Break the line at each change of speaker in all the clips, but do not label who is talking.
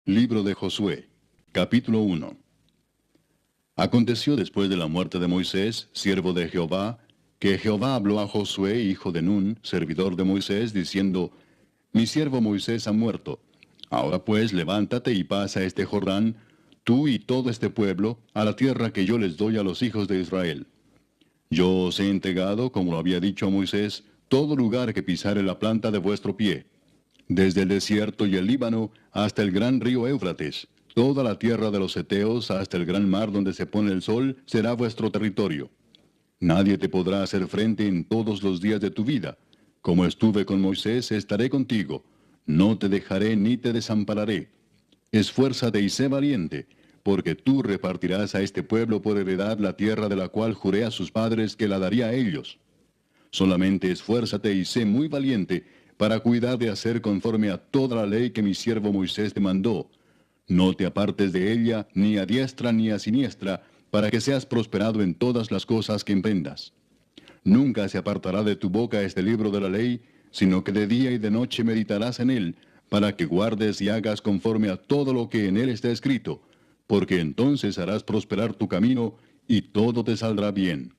Libro de Josué, capítulo 1. Aconteció después de la muerte de Moisés, siervo de Jehová, que Jehová habló a Josué, hijo de Nun, servidor de Moisés, diciendo: Mi siervo Moisés ha muerto. Ahora pues levántate y pasa este Jordán, tú y todo este pueblo, a la tierra que yo les doy a los hijos de Israel. Yo os he entregado, como lo había dicho a Moisés, todo lugar que pisare la planta de vuestro pie, desde el desierto y el Líbano hasta el gran río Éufrates, toda la tierra de los Heteos hasta el gran mar donde se pone el sol, será vuestro territorio. Nadie te podrá hacer frente en todos los días de tu vida. Como estuve con Moisés, estaré contigo. No te dejaré ni te desampararé. Esfuérzate y sé valiente, porque tú repartirás a este pueblo por heredad la tierra de la cual juré a sus padres que la daría a ellos. Solamente esfuérzate y sé muy valiente para cuidar de hacer conforme a toda la ley que mi siervo Moisés te mandó. No te apartes de ella, ni a diestra ni a siniestra, para que seas prosperado en todas las cosas que emprendas. Nunca se apartará de tu boca este libro de la ley, sino que de día y de noche meditarás en él, para que guardes y hagas conforme a todo lo que en él está escrito, porque entonces harás prosperar tu camino, y todo te saldrá bien.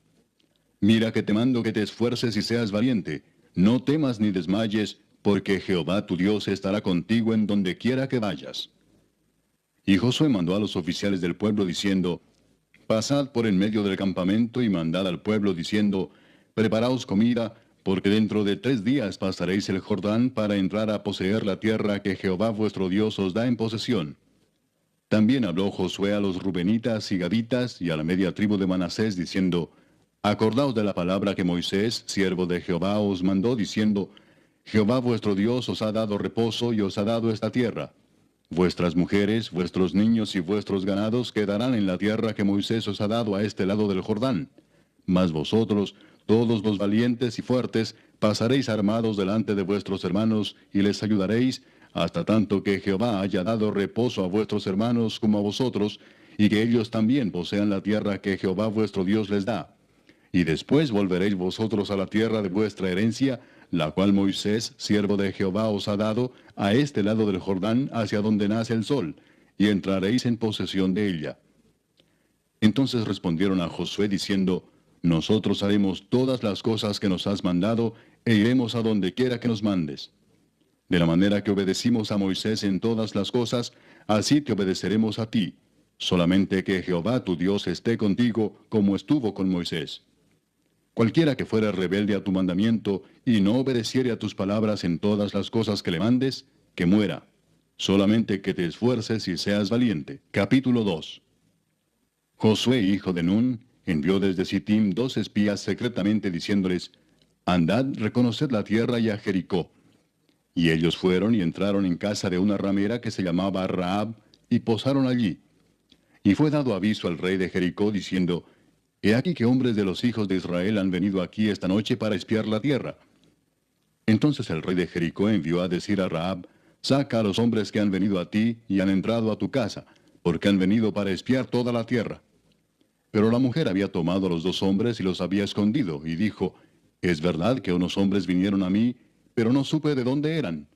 Mira que te mando que te esfuerces y seas valiente. No temas ni desmayes, porque Jehová tu Dios estará contigo en donde quiera que vayas. Y Josué mandó a los oficiales del pueblo diciendo: Pasad por en medio del campamento y mandad al pueblo diciendo: Preparaos comida, porque dentro de 3 días pasaréis el Jordán para entrar a poseer la tierra que Jehová vuestro Dios os da en posesión. También habló Josué a los rubenitas y gaditas y a la media tribu de Manasés diciendo: Acordaos de la palabra que Moisés, siervo de Jehová, os mandó, diciendo: Jehová vuestro Dios os ha dado reposo y os ha dado esta tierra. Vuestras mujeres, vuestros niños y vuestros ganados quedarán en la tierra que Moisés os ha dado a este lado del Jordán. Mas vosotros, todos los valientes y fuertes, pasaréis armados delante de vuestros hermanos y les ayudaréis, hasta tanto que Jehová haya dado reposo a vuestros hermanos como a vosotros, y que ellos también posean la tierra que Jehová vuestro Dios les da. Y después volveréis vosotros a la tierra de vuestra herencia, la cual Moisés, siervo de Jehová, os ha dado, a este lado del Jordán, hacia donde nace el sol, y entraréis en posesión de ella. Entonces respondieron a Josué diciendo: Nosotros haremos todas las cosas que nos has mandado, e iremos a donde quiera que nos mandes. De la manera que obedecimos a Moisés en todas las cosas, así te obedeceremos a ti. Solamente que Jehová tu Dios esté contigo, como estuvo con Moisés. Cualquiera que fuera rebelde a tu mandamiento y no obedeciere a tus palabras en todas las cosas que le mandes, que muera. Solamente que te esfuerces y seas valiente. Capítulo 2. Josué, hijo de Nun, envió desde Sittim 2 espías secretamente diciéndoles: Andad, reconoced la tierra y a Jericó. Y ellos fueron y entraron en casa de una ramera que se llamaba Rahab, y posaron allí. Y fue dado aviso al rey de Jericó, diciendo: He aquí que hombres de los hijos de Israel han venido aquí esta noche para espiar la tierra. Entonces el rey de Jericó envió a decir a Rahab: Saca a los hombres que han venido a ti y han entrado a tu casa, porque han venido para espiar toda la tierra. Pero la mujer había tomado a los 2 hombres y los había escondido, y dijo: Es verdad que unos hombres vinieron a mí, pero no supe de dónde eran.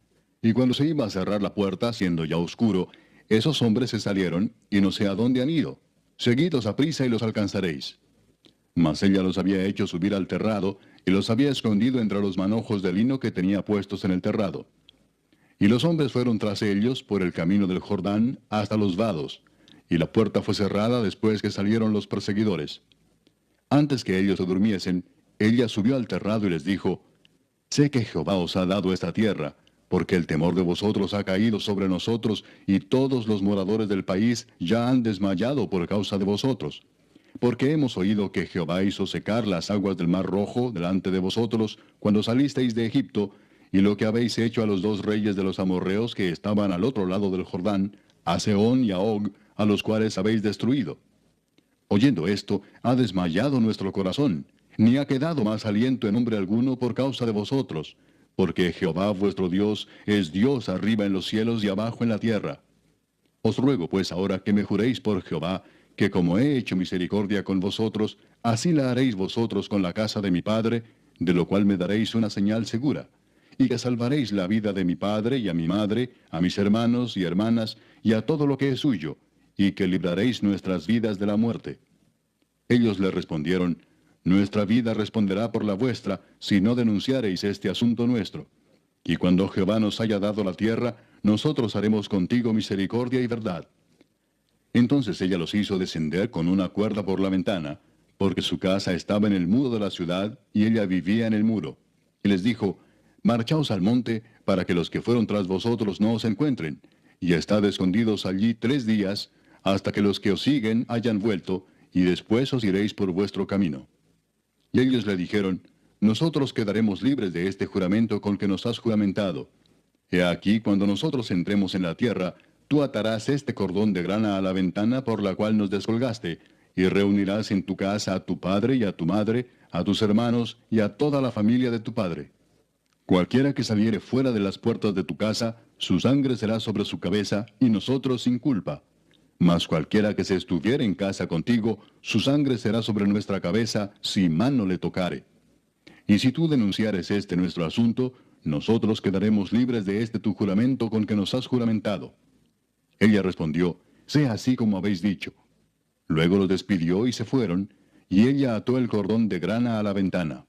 Y cuando se iba a cerrar la puerta, siendo ya oscuro, esos hombres se salieron, y no sé a dónde han ido. Seguidlos a prisa y los alcanzaréis. Mas ella los había hecho subir al terrado, y los había escondido entre los manojos de lino que tenía puestos en el terrado. Y los hombres fueron tras ellos por el camino del Jordán hasta los vados, y la puerta fue cerrada después que salieron los perseguidores. Antes que ellos se durmiesen, ella subió al terrado y les dijo: Sé que Jehová os ha dado esta tierra, porque el temor de vosotros ha caído sobre nosotros, y todos los moradores del país ya han desmayado por causa de vosotros. Porque hemos oído que Jehová hizo secar las aguas del mar Rojo delante de vosotros cuando salisteis de Egipto, y lo que habéis hecho a los 2 reyes de los amorreos que estaban al otro lado del Jordán, a Sehón y a Og, a los cuales habéis destruido. Oyendo esto, ha desmayado nuestro corazón, ni ha quedado más aliento en hombre alguno por causa de vosotros, porque Jehová vuestro Dios es Dios arriba en los cielos y abajo en la tierra. Os ruego pues ahora que me juréis por Jehová, que como he hecho misericordia con vosotros, así la haréis vosotros con la casa de mi padre, de lo cual me daréis una señal segura, y que salvaréis la vida de mi padre y a mi madre, a mis hermanos y hermanas, y a todo lo que es suyo, y que libraréis nuestras vidas de la muerte. Ellos le respondieron, nuestra vida responderá por la vuestra, si no denunciareis este asunto nuestro. Y cuando Jehová nos haya dado la tierra, nosotros haremos contigo misericordia y verdad. Entonces ella los hizo descender con una cuerda por la ventana, porque su casa estaba en el muro de la ciudad, y ella vivía en el muro. Y les dijo, marchaos al monte, para que los que fueron tras vosotros no os encuentren, y estad escondidos allí 3 días, hasta que los que os siguen hayan vuelto, y después os iréis por vuestro camino. Y ellos le dijeron, nosotros quedaremos libres de este juramento con que nos has juramentado. He aquí, cuando nosotros entremos en la tierra, tú atarás este cordón de grana a la ventana por la cual nos descolgaste, y reunirás en tu casa a tu padre y a tu madre, a tus hermanos y a toda la familia de tu padre. Cualquiera que saliere fuera de las puertas de tu casa, su sangre será sobre su cabeza, y nosotros sin culpa. Mas cualquiera que se estuviere en casa contigo, su sangre será sobre nuestra cabeza, si mano le tocare. Y si tú denunciares este nuestro asunto, nosotros quedaremos libres de este tu juramento con que nos has juramentado. Ella respondió, sea así como habéis dicho. Luego los despidió y se fueron, y ella ató el cordón de grana a la ventana.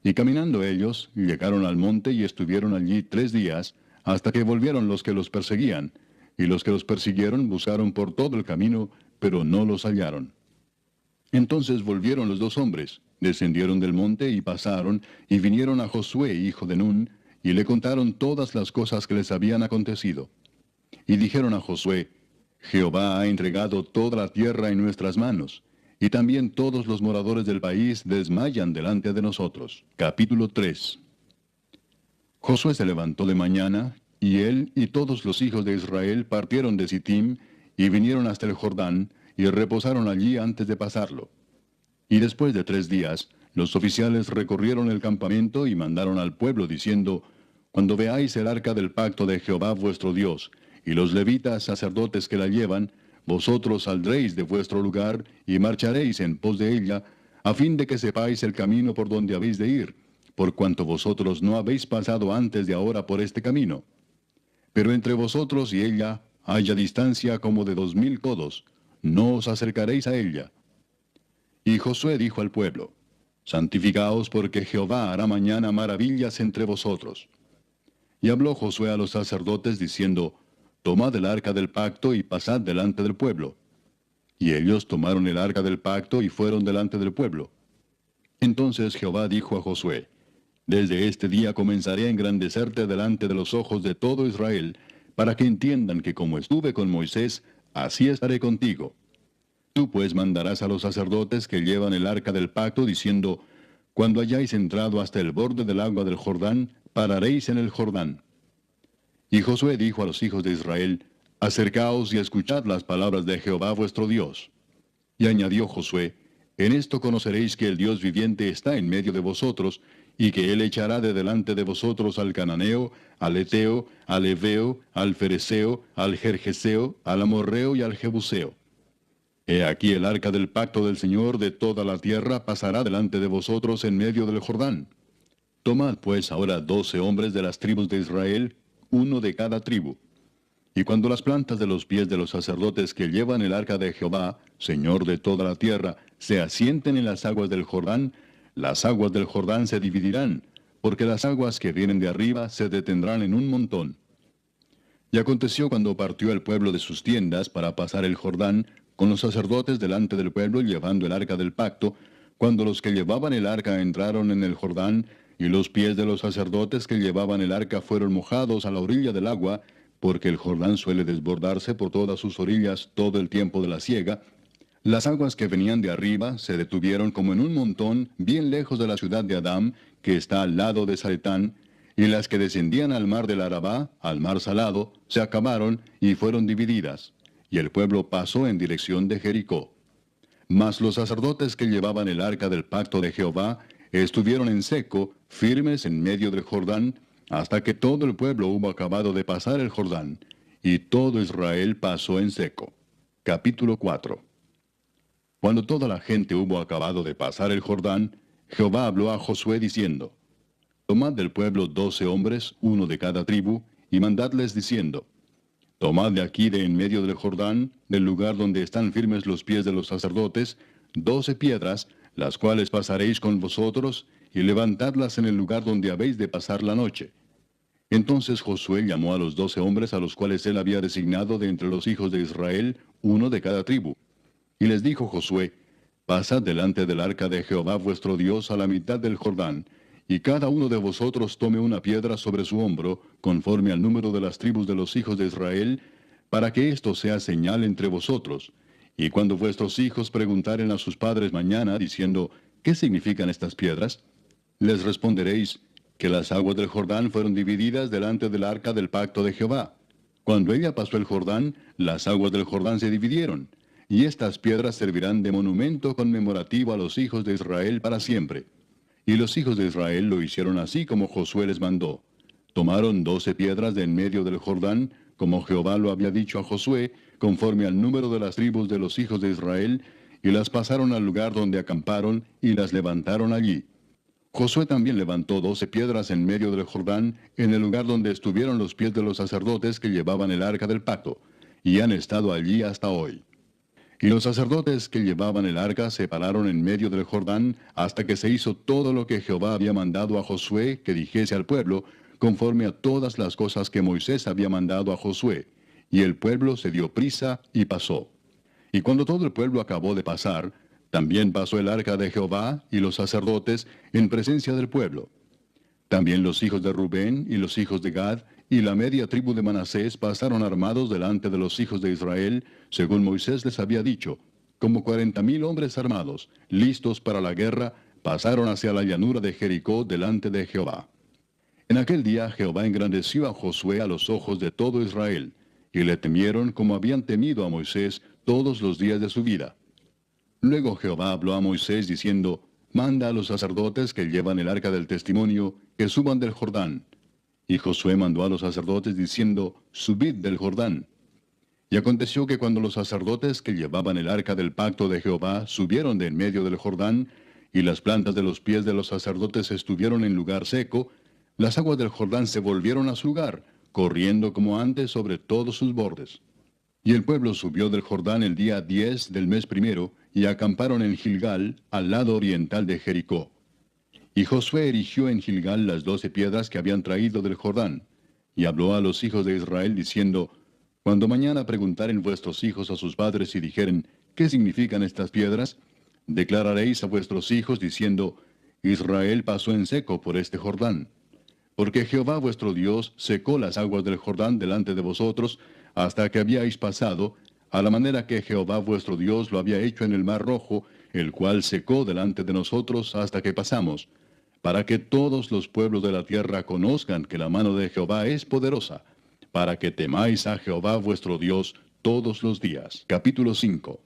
Y caminando ellos, llegaron al monte y estuvieron allí 3 días, hasta que volvieron los que los perseguían, y los que los persiguieron buscaron por todo el camino, pero no los hallaron. Entonces volvieron los 2 hombres, descendieron del monte y pasaron, y vinieron a Josué, hijo de Nun, y le contaron todas las cosas que les habían acontecido. Y dijeron a Josué, Jehová ha entregado toda la tierra en nuestras manos, y también todos los moradores del país desmayan delante de nosotros. Capítulo 3. Josué se levantó de mañana, y él y todos los hijos de Israel partieron de Sittim, y vinieron hasta el Jordán, y reposaron allí antes de pasarlo. Y después de 3 días, los oficiales recorrieron el campamento y mandaron al pueblo diciendo, cuando veáis el arca del pacto de Jehová vuestro Dios, y los levitas sacerdotes que la llevan, vosotros saldréis de vuestro lugar y marcharéis en pos de ella, a fin de que sepáis el camino por donde habéis de ir, por cuanto vosotros no habéis pasado antes de ahora por este camino. Pero entre vosotros y ella haya distancia como de 2000 codos, no os acercaréis a ella. Y Josué dijo al pueblo, santificaos porque Jehová hará mañana maravillas entre vosotros. Y habló Josué a los sacerdotes diciendo, tomad el arca del pacto y pasad delante del pueblo. Y ellos tomaron el arca del pacto y fueron delante del pueblo. Entonces Jehová dijo a Josué, desde este día comenzaré a engrandecerte delante de los ojos de todo Israel, para que entiendan que como estuve con Moisés, así estaré contigo. Tú pues mandarás a los sacerdotes que llevan el arca del pacto, diciendo, cuando hayáis entrado hasta el borde del agua del Jordán, pararéis en el Jordán. Y Josué dijo a los hijos de Israel, acercaos y escuchad las palabras de Jehová vuestro Dios. Y añadió Josué, en esto conoceréis que el Dios viviente está en medio de vosotros, y que él echará de delante de vosotros al cananeo, al eteo, al heveo, al fereceo, al gergeseo, al amorreo y al jebuseo. He aquí el arca del pacto del Señor de toda la tierra pasará delante de vosotros en medio del Jordán. Tomad pues ahora 12 hombres de las tribus de Israel, uno de cada tribu. Y cuando las plantas de los pies de los sacerdotes que llevan el arca de Jehová, Señor de toda la tierra, se asienten en las aguas del Jordán, las aguas del Jordán se dividirán, porque las aguas que vienen de arriba se detendrán en un montón. Y aconteció cuando partió el pueblo de sus tiendas para pasar el Jordán, con los sacerdotes delante del pueblo llevando el arca del pacto, cuando los que llevaban el arca entraron en el Jordán, y los pies de los sacerdotes que llevaban el arca fueron mojados a la orilla del agua, porque el Jordán suele desbordarse por todas sus orillas todo el tiempo de la siega, las aguas que venían de arriba se detuvieron como en un montón bien lejos de la ciudad de Adam, que está al lado de Zaretán, y las que descendían al mar del Arabá, al mar salado, se acabaron y fueron divididas, y el pueblo pasó en dirección de Jericó. Mas los sacerdotes que llevaban el arca del pacto de Jehová estuvieron en seco, firmes en medio del Jordán, hasta que todo el pueblo hubo acabado de pasar el Jordán, y todo Israel pasó en seco. Capítulo 4. Cuando toda la gente hubo acabado de pasar el Jordán, Jehová habló a Josué diciendo, Tomad del pueblo 12 hombres, uno de cada tribu, y mandadles diciendo, tomad de aquí de en medio del Jordán, del lugar donde están firmes los pies de los sacerdotes, 12 piedras, las cuales pasaréis con vosotros, y levantadlas en el lugar donde habéis de pasar la noche. Entonces Josué llamó a los 12 hombres a los cuales él había designado de entre los hijos de Israel, uno de cada tribu. Y les dijo Josué, pasad delante del arca de Jehová vuestro Dios a la mitad del Jordán, y cada uno de vosotros tome una piedra sobre su hombro, conforme al número de las tribus de los hijos de Israel, para que esto sea señal entre vosotros. Y cuando vuestros hijos preguntaren a sus padres mañana, diciendo, ¿qué significan estas piedras? Les responderéis, que las aguas del Jordán fueron divididas delante del arca del pacto de Jehová. Cuando ella pasó el Jordán, las aguas del Jordán se dividieron, y estas piedras servirán de monumento conmemorativo a los hijos de Israel para siempre. Y los hijos de Israel lo hicieron así como Josué les mandó. Tomaron 12 piedras de en medio del Jordán, como Jehová lo había dicho a Josué, conforme al número de las tribus de los hijos de Israel, y las pasaron al lugar donde acamparon, y las levantaron allí. Josué también levantó 12 piedras en medio del Jordán, en el lugar donde estuvieron los pies de los sacerdotes que llevaban el arca del pacto, y han estado allí hasta hoy. Y los sacerdotes que llevaban el arca se pararon en medio del Jordán hasta que se hizo todo lo que Jehová había mandado a Josué que dijese al pueblo, conforme a todas las cosas que Moisés había mandado a Josué. Y el pueblo se dio prisa y pasó. Y cuando todo el pueblo acabó de pasar, también pasó el arca de Jehová y los sacerdotes en presencia del pueblo. También los hijos de Rubén y los hijos de Gad y la media tribu de Manasés pasaron armados delante de los hijos de Israel, según Moisés les había dicho, como 40,000 hombres armados, listos para la guerra, pasaron hacia la llanura de Jericó delante de Jehová. En aquel día Jehová engrandeció a Josué a los ojos de todo Israel, y le temieron como habían temido a Moisés todos los días de su vida. Luego Jehová habló a Moisés diciendo, manda a los sacerdotes que llevan el arca del testimonio, que suban del Jordán. Y Josué mandó a los sacerdotes diciendo, subid del Jordán. Y aconteció que cuando los sacerdotes que llevaban el arca del pacto de Jehová subieron de en medio del Jordán, y las plantas de los pies de los sacerdotes estuvieron en lugar seco, las aguas del Jordán se volvieron a su lugar, corriendo como antes sobre todos sus bordes. Y el pueblo subió del Jordán el día 10 del mes primero, y acamparon en Gilgal, al lado oriental de Jericó. Y Josué erigió en Gilgal las 12 piedras que habían traído del Jordán, y habló a los hijos de Israel diciendo, cuando mañana preguntaren vuestros hijos a sus padres y dijeren, ¿qué significan estas piedras? Declararéis a vuestros hijos diciendo, Israel pasó en seco por este Jordán. Porque Jehová vuestro Dios secó las aguas del Jordán delante de vosotros, hasta que habíais pasado, a la manera que Jehová vuestro Dios lo había hecho en el mar Rojo, el cual secó delante de nosotros hasta que pasamos, para que todos los pueblos de la tierra conozcan que la mano de Jehová es poderosa, para que temáis a Jehová vuestro Dios todos los días. Capítulo 5.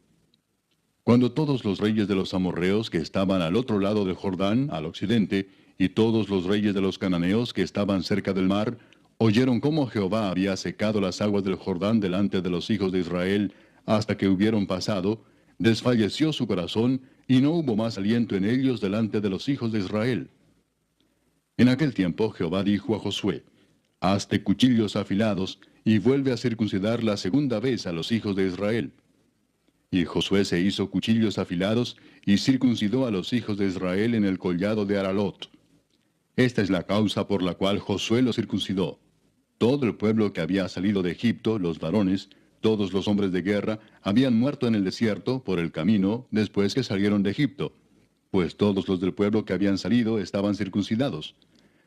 Cuando todos los reyes de los amorreos que estaban al otro lado del Jordán, al occidente, y todos los reyes de los cananeos que estaban cerca del mar, oyeron cómo Jehová había secado las aguas del Jordán delante de los hijos de Israel hasta que hubieron pasado, desfalleció su corazón y no hubo más aliento en ellos delante de los hijos de Israel. En aquel tiempo Jehová dijo a Josué, hazte cuchillos afilados y vuelve a circuncidar la segunda vez a los hijos de Israel. Y Josué se hizo cuchillos afilados y circuncidó a los hijos de Israel en el collado de Aralot. Esta es la causa por la cual Josué los circuncidó. Todo el pueblo que había salido de Egipto, los varones, todos los hombres de guerra, habían muerto en el desierto por el camino después que salieron de Egipto, pues todos los del pueblo que habían salido estaban circuncidados.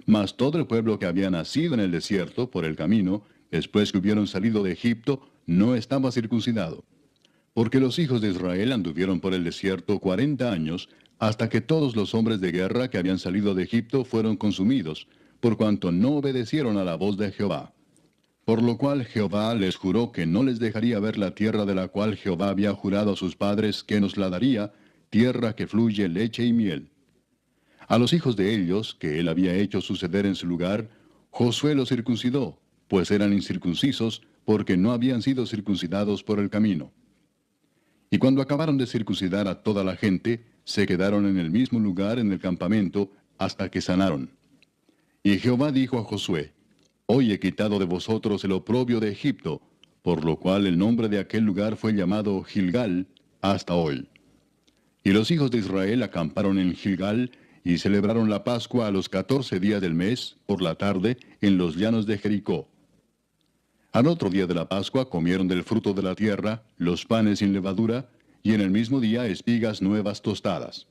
Mas todo el pueblo que había nacido en el desierto por el camino, después que hubieron salido de Egipto, no estaba circuncidado. Porque los hijos de Israel anduvieron por el desierto 40 años, hasta que todos los hombres de guerra que habían salido de Egipto fueron consumidos, por cuanto no obedecieron a la voz de Jehová. Por lo cual Jehová les juró que no les dejaría ver la tierra de la cual Jehová había jurado a sus padres que nos la daría, tierra que fluye leche y miel. A los hijos de ellos, que él había hecho suceder en su lugar, Josué los circuncidó, pues eran incircuncisos, porque no habían sido circuncidados por el camino. Y cuando acabaron de circuncidar a toda la gente, se quedaron en el mismo lugar en el campamento hasta que sanaron. Y Jehová dijo a Josué, Hoy he quitado de vosotros el oprobio de Egipto, por lo cual el nombre de aquel lugar fue llamado Gilgal hasta hoy. Y los hijos de Israel acamparon en Gilgal, y celebraron la Pascua a los 14 días del mes, por la tarde, en los llanos de Jericó. Al otro día de la Pascua comieron del fruto de la tierra, los panes sin levadura, y en el mismo día espigas nuevas tostadas.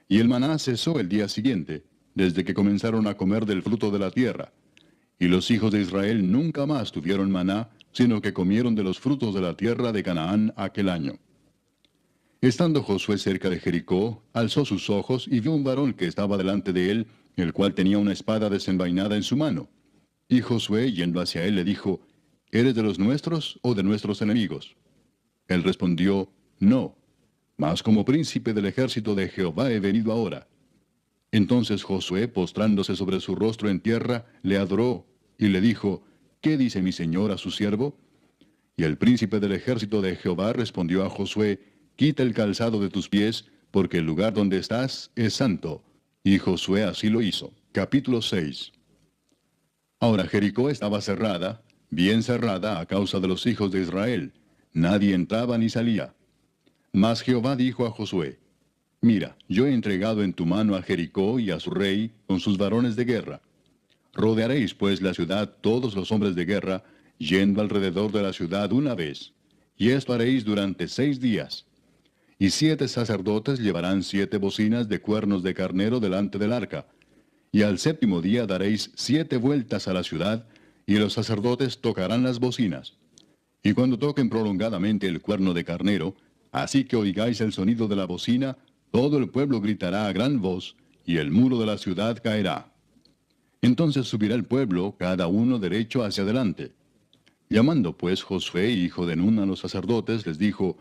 Y el maná cesó el día siguiente, desde que comenzaron a comer del fruto de la tierra. Y los hijos de Israel nunca más tuvieron maná, sino que comieron de los frutos de la tierra de Canaán aquel año. Estando Josué cerca de Jericó, alzó sus ojos y vio un varón que estaba delante de él, el cual tenía una espada desenvainada en su mano. Y Josué, yendo hacia él, le dijo, ¿Eres de los nuestros o de nuestros enemigos? Él respondió, No, mas como príncipe del ejército de Jehová he venido ahora. Entonces Josué, postrándose sobre su rostro en tierra, le adoró, y le dijo, ¿Qué dice mi señor a su siervo? Y el príncipe del ejército de Jehová respondió a Josué, Quita el calzado de tus pies, porque el lugar donde estás es santo. Y Josué así lo hizo. Capítulo 6. Ahora Jericó estaba cerrada, bien cerrada a causa de los hijos de Israel. Nadie entraba ni salía. Mas Jehová dijo a Josué, Mira, yo he entregado en tu mano a Jericó y a su rey con sus varones de guerra. Rodearéis pues la ciudad todos los hombres de guerra, yendo alrededor de la ciudad una vez. Y esto haréis durante 6 días. Y 7 sacerdotes llevarán 7 bocinas de cuernos de carnero delante del arca. Y al 7º día daréis 7 vueltas a la ciudad, y los sacerdotes tocarán las bocinas. Y cuando toquen prolongadamente el cuerno de carnero, así que oigáis el sonido de la bocina, todo el pueblo gritará a gran voz, y el muro de la ciudad caerá. Entonces subirá el pueblo, cada uno derecho hacia adelante. Llamando pues Josué, hijo de Nun, a los sacerdotes, les dijo,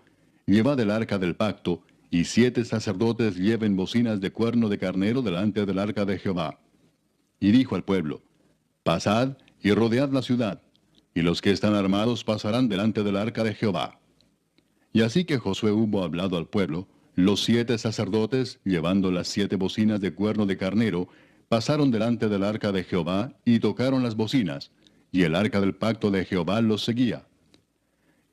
Llevad el arca del pacto, y 7 sacerdotes lleven bocinas de cuerno de carnero delante del arca de Jehová. Y dijo al pueblo, Pasad y rodead la ciudad, y los que están armados pasarán delante del arca de Jehová. Y así que Josué hubo hablado al pueblo, los 7 sacerdotes, llevando las 7 bocinas de cuerno de carnero, pasaron delante del arca de Jehová y tocaron las bocinas, y el arca del pacto de Jehová los seguía.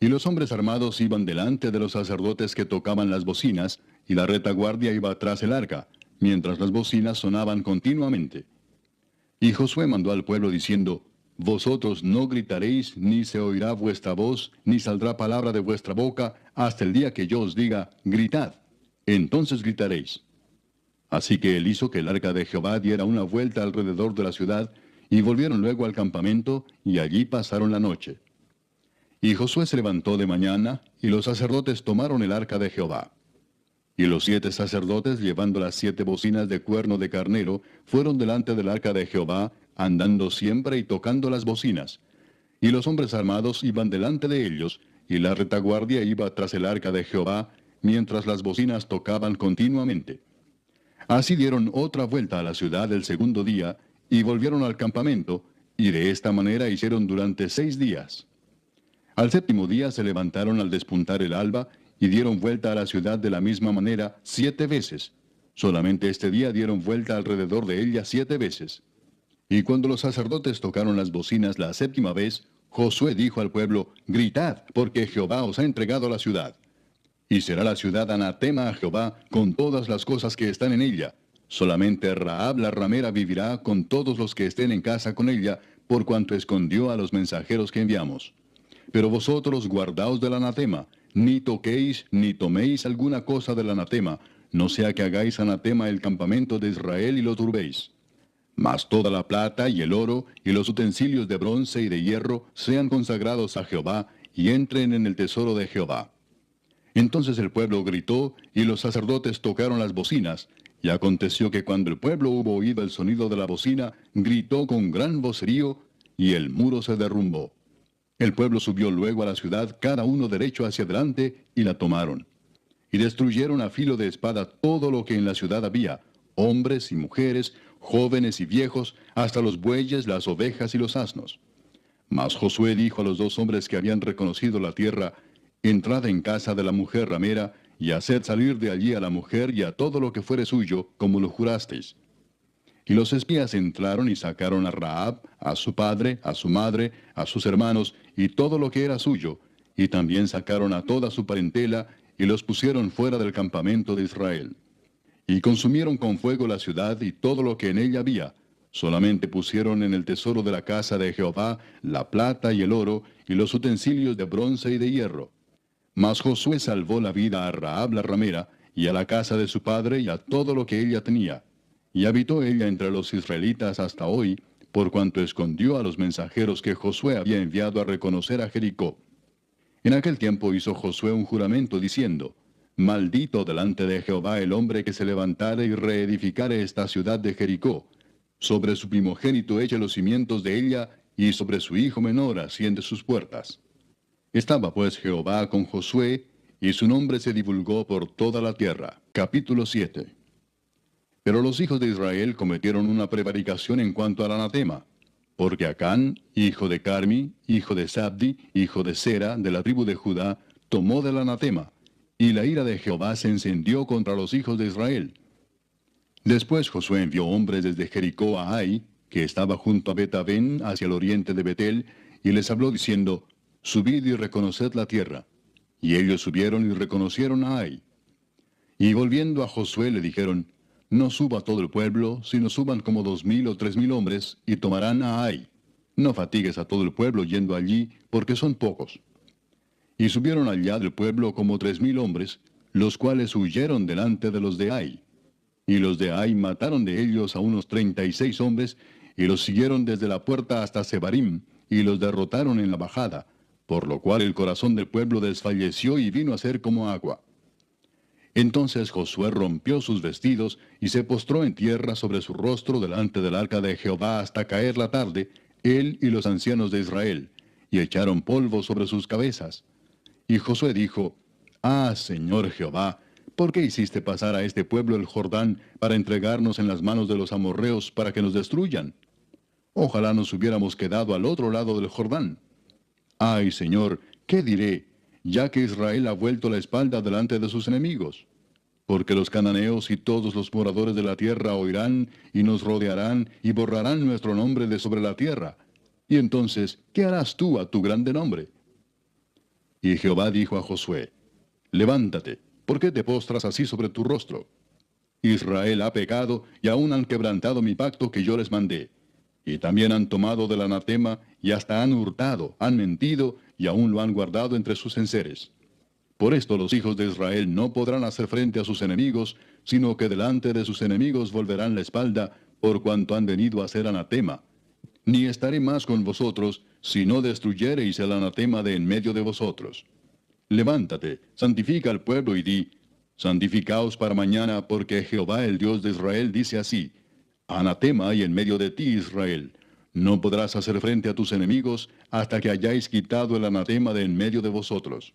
Y los hombres armados iban delante de los sacerdotes que tocaban las bocinas, y la retaguardia iba tras el arca, mientras las bocinas sonaban continuamente. Y Josué mandó al pueblo diciendo, Vosotros no gritaréis, ni se oirá vuestra voz, ni saldrá palabra de vuestra boca, hasta el día que yo os diga, gritad. Entonces gritaréis. Así que él hizo que el arca de Jehová diera una vuelta alrededor de la ciudad, y volvieron luego al campamento, y allí pasaron la noche. Y Josué se levantó de mañana, y los sacerdotes tomaron el arca de Jehová. Y los 7 sacerdotes, llevando las 7 bocinas de cuerno de carnero, fueron delante del arca de Jehová, andando siempre y tocando las bocinas. Y los hombres armados iban delante de ellos, y la retaguardia iba tras el arca de Jehová, mientras las bocinas tocaban continuamente. Así dieron otra vuelta a la ciudad el 2º día, y volvieron al campamento, y de esta manera hicieron durante 6 días. Al 7º día se levantaron al despuntar el alba, y dieron vuelta a la ciudad de la misma manera 7 veces. Solamente este día dieron vuelta alrededor de ella 7 veces. Y cuando los sacerdotes tocaron las bocinas la 7ª vez, Josué dijo al pueblo, Gritad, porque Jehová os ha entregado la ciudad. Y será la ciudad anatema a Jehová con todas las cosas que están en ella. Solamente Rahab la ramera vivirá con todos los que estén en casa con ella, por cuanto escondió a los mensajeros que enviamos. Pero vosotros guardaos del anatema, ni toquéis ni toméis alguna cosa del anatema, no sea que hagáis anatema el campamento de Israel y lo turbéis. Mas toda la plata y el oro y los utensilios de bronce y de hierro sean consagrados a Jehová y entren en el tesoro de Jehová. Entonces el pueblo gritó y los sacerdotes tocaron las bocinas, y aconteció que cuando el pueblo hubo oído el sonido de la bocina, gritó con gran vocerío, y el muro se derrumbó. El pueblo subió luego a la ciudad, cada uno derecho hacia adelante, y la tomaron. Y destruyeron a filo de espada todo lo que en la ciudad había, hombres y mujeres, jóvenes y viejos, hasta los bueyes, las ovejas y los asnos. Mas Josué dijo a los 2 hombres que habían reconocido la tierra, Entrad en casa de la mujer ramera, y haced salir de allí a la mujer y a todo lo que fuere suyo, como lo jurasteis. Y los espías entraron y sacaron a Rahab, a su padre, a su madre, a sus hermanos, y todo lo que era suyo, y también sacaron a toda su parentela, y los pusieron fuera del campamento de Israel. Y consumieron con fuego la ciudad y todo lo que en ella había. Solamente pusieron en el tesoro de la casa de Jehová la plata y el oro, y los utensilios de bronce y de hierro. Mas Josué salvó la vida a Rahab la ramera, y a la casa de su padre, y a todo lo que ella tenía. Y habitó ella entre los israelitas hasta hoy, por cuanto escondió a los mensajeros que Josué había enviado a reconocer a Jericó. En aquel tiempo hizo Josué un juramento diciendo: Maldito delante de Jehová el hombre que se levantare y reedificare esta ciudad de Jericó. Sobre su primogénito eche los cimientos de ella, y sobre su hijo menor asiente sus puertas. Estaba pues Jehová con Josué, y su nombre se divulgó por toda la tierra. Capítulo 7. Pero los hijos de Israel cometieron una prevaricación en cuanto al anatema, porque Acán, hijo de Carmi, hijo de Sabdi, hijo de Sera, de la tribu de Judá, tomó del anatema, y la ira de Jehová se encendió contra los hijos de Israel. Después Josué envió hombres desde Jericó a Ai, que estaba junto a Bet-Aven, hacia el oriente de Betel, y les habló diciendo: Subid y reconoced la tierra. Y ellos subieron y reconocieron a Ai. Y volviendo a Josué le dijeron: No suba todo el pueblo, sino suban como 2000 o 3000 hombres, y tomarán a Ai. No fatigues a todo el pueblo yendo allí, porque son pocos. Y subieron allá del pueblo como 3000 hombres, los cuales huyeron delante de los de Ai. Y los de Ai mataron de ellos a unos 36 hombres, y los siguieron desde la puerta hasta Sebarim, y los derrotaron en la bajada, por lo cual el corazón del pueblo desfalleció y vino a ser como agua. Entonces Josué rompió sus vestidos, y se postró en tierra sobre su rostro delante del arca de Jehová hasta caer la tarde, él y los ancianos de Israel, y echaron polvo sobre sus cabezas. Y Josué dijo: Ah, Señor Jehová, ¿por qué hiciste pasar a este pueblo el Jordán para entregarnos en las manos de los amorreos para que nos destruyan? Ojalá nos hubiéramos quedado al otro lado del Jordán. Ay, Señor, ¿qué diré, ya que Israel ha vuelto la espalda delante de sus enemigos? Porque los cananeos y todos los moradores de la tierra oirán y nos rodearán y borrarán nuestro nombre de sobre la tierra. Y entonces, ¿qué harás tú a tu grande nombre? Y Jehová dijo a Josué: Levántate, ¿por qué te postras así sobre tu rostro? Israel ha pecado y aún han quebrantado mi pacto que yo les mandé. Y también han tomado del anatema y hasta han hurtado, han mentido y aún lo han guardado entre sus enseres. Por esto los hijos de Israel no podrán hacer frente a sus enemigos, sino que delante de sus enemigos volverán la espalda, por cuanto han venido a ser anatema. Ni estaré más con vosotros, si no destruyereis el anatema de en medio de vosotros. Levántate, santifica al pueblo y di: Santificaos para mañana, porque Jehová el Dios de Israel dice así: Anatema hay en medio de ti, Israel. No podrás hacer frente a tus enemigos hasta que hayáis quitado el anatema de en medio de vosotros.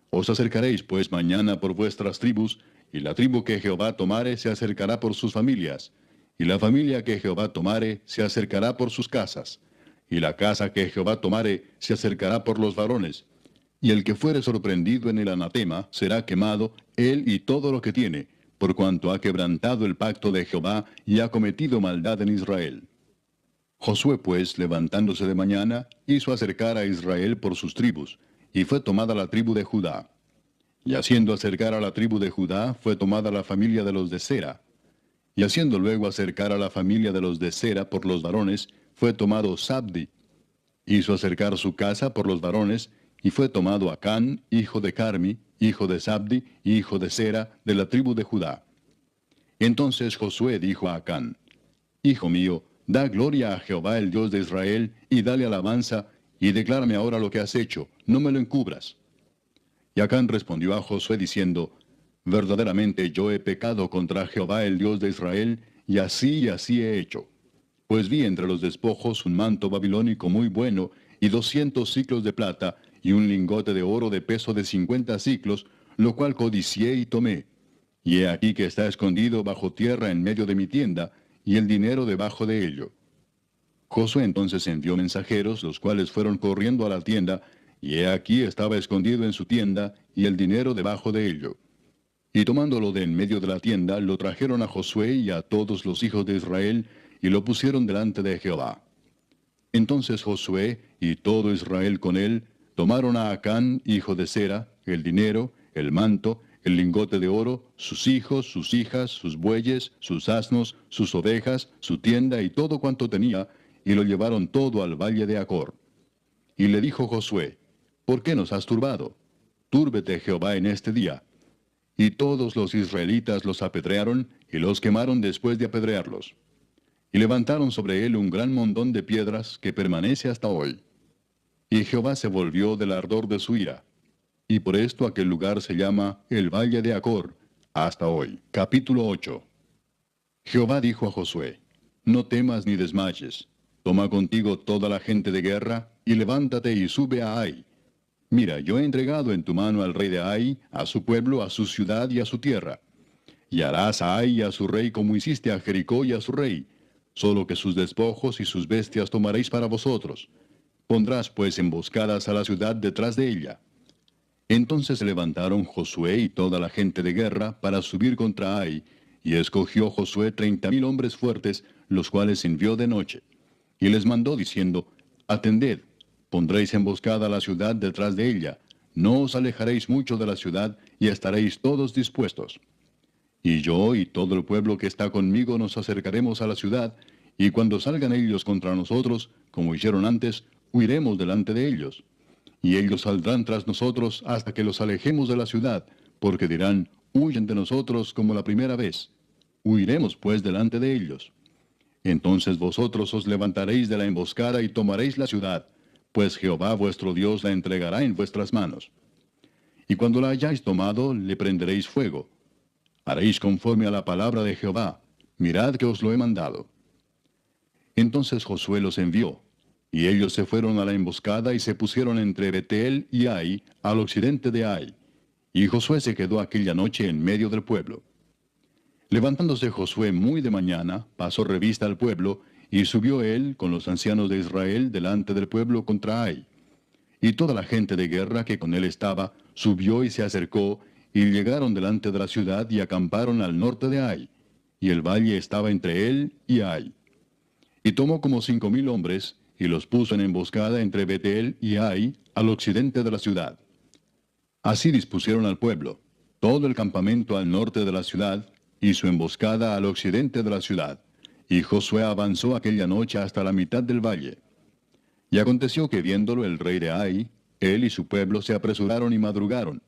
Os acercaréis pues mañana por vuestras tribus, y la tribu que Jehová tomare se acercará por sus familias, y la familia que Jehová tomare se acercará por sus casas, y la casa que Jehová tomare se acercará por los varones, y el que fuere sorprendido en el anatema será quemado, él y todo lo que tiene, por cuanto ha quebrantado el pacto de Jehová y ha cometido maldad en Israel. Josué pues, levantándose de mañana, hizo acercar a Israel por sus tribus, y fue tomada la tribu de Judá. Y haciendo acercar a la tribu de Judá, fue tomada la familia de los de Sera. Y haciendo luego acercar a la familia de los de Sera por los varones, fue tomado Sabdi. Hizo acercar su casa por los varones, y fue tomado Acán, hijo de Carmi, hijo de Sabdi, hijo de Sera, de la tribu de Judá. Entonces Josué dijo a Acán: Hijo mío, da gloria a Jehová el Dios de Israel, y dale alabanza, y declárame ahora lo que has hecho, no me lo encubras. Y Acán respondió a Josué diciendo: Verdaderamente yo he pecado contra Jehová el Dios de Israel, y así he hecho. Pues vi entre los despojos un manto babilónico muy bueno, y 200 siclos de plata, y un lingote de oro de peso de 50 siclos, lo cual codicié y tomé. Y he aquí que está escondido bajo tierra en medio de mi tienda, y el dinero debajo de ello. Josué entonces envió mensajeros, los cuales fueron corriendo a la tienda, y he aquí estaba escondido en su tienda, y el dinero debajo de ello. Y tomándolo de en medio de la tienda, lo trajeron a Josué y a todos los hijos de Israel, y lo pusieron delante de Jehová. Entonces Josué y todo Israel con él tomaron a Acán, hijo de Zera, el dinero, el manto, el lingote de oro, sus hijos, sus hijas, sus bueyes, sus asnos, sus ovejas, su tienda y todo cuanto tenía, y lo llevaron todo al valle de Acor. Y le dijo Josué, ¿por qué nos has turbado? Túrbete Jehová en este día. Y todos los israelitas los apedrearon, y los quemaron después de apedrearlos. Y levantaron sobre él un gran montón de piedras que permanece hasta hoy. Y Jehová se volvió del ardor de su ira. Y por esto aquel lugar se llama el Valle de Acor, hasta hoy. Capítulo 8. Jehová dijo a Josué, no temas ni desmayes. Toma contigo toda la gente de guerra, y levántate y sube a Ai. Mira, yo he entregado en tu mano al rey de Ai, a su pueblo, a su ciudad y a su tierra. Y harás a Ai y a su rey como hiciste a Jericó y a su rey, solo que sus despojos y sus bestias tomaréis para vosotros. Pondrás pues emboscadas a la ciudad detrás de ella. Entonces se levantaron Josué y toda la gente de guerra para subir contra Ai, y escogió Josué 30,000 hombres fuertes, los cuales envió de noche. Y les mandó diciendo, atended, pondréis emboscada a la ciudad detrás de ella, no os alejaréis mucho de la ciudad, y estaréis todos dispuestos. Y yo y todo el pueblo que está conmigo nos acercaremos a la ciudad, y cuando salgan ellos contra nosotros, como hicieron antes, huiremos delante de ellos. Y ellos saldrán tras nosotros hasta que los alejemos de la ciudad, porque dirán, huyen de nosotros como la primera vez. Huiremos pues delante de ellos. Entonces vosotros os levantaréis de la emboscada y tomaréis la ciudad, pues Jehová vuestro Dios la entregará en vuestras manos. Y cuando la hayáis tomado, le prenderéis fuego. Haréis conforme a la palabra de Jehová. Mirad que os lo he mandado. Entonces Josué los envió, y ellos se fueron a la emboscada y se pusieron entre Betel y Ai, al occidente de Ai. Y Josué se quedó aquella noche en medio del pueblo. Levantándose Josué muy de mañana, pasó revista al pueblo, y subió él con los ancianos de Israel delante del pueblo contra Ai. Y toda la gente de guerra que con él estaba, subió y se acercó, y llegaron delante de la ciudad y acamparon al norte de Ai, y el valle estaba entre él y Ai. Y tomó como 5,000 hombres, y los puso en emboscada entre Betel y Ai, al occidente de la ciudad. Así dispusieron al pueblo, todo el campamento al norte de la ciudad, y su emboscada al occidente de la ciudad. Y Josué avanzó aquella noche hasta la mitad del valle. Y aconteció que viéndolo el rey de Ai, él y su pueblo se apresuraron y madrugaron,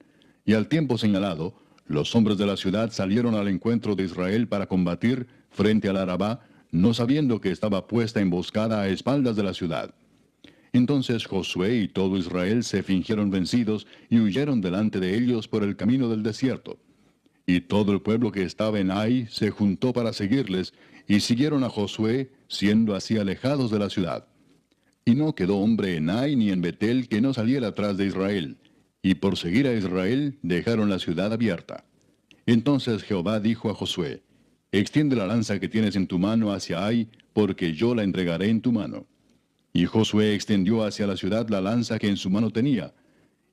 y al tiempo señalado, los hombres de la ciudad salieron al encuentro de Israel para combatir frente al Arabá, no sabiendo que estaba puesta emboscada a espaldas de la ciudad. Entonces Josué y todo Israel se fingieron vencidos y huyeron delante de ellos por el camino del desierto. Y todo el pueblo que estaba en Ai se juntó para seguirles, y siguieron a Josué, siendo así alejados de la ciudad. Y no quedó hombre en Ai ni en Betel que no saliera atrás de Israel, y por seguir a Israel dejaron la ciudad abierta. Entonces Jehová dijo a Josué, extiende la lanza que tienes en tu mano hacia Ai, porque yo la entregaré en tu mano. Y Josué extendió hacia la ciudad la lanza que en su mano tenía,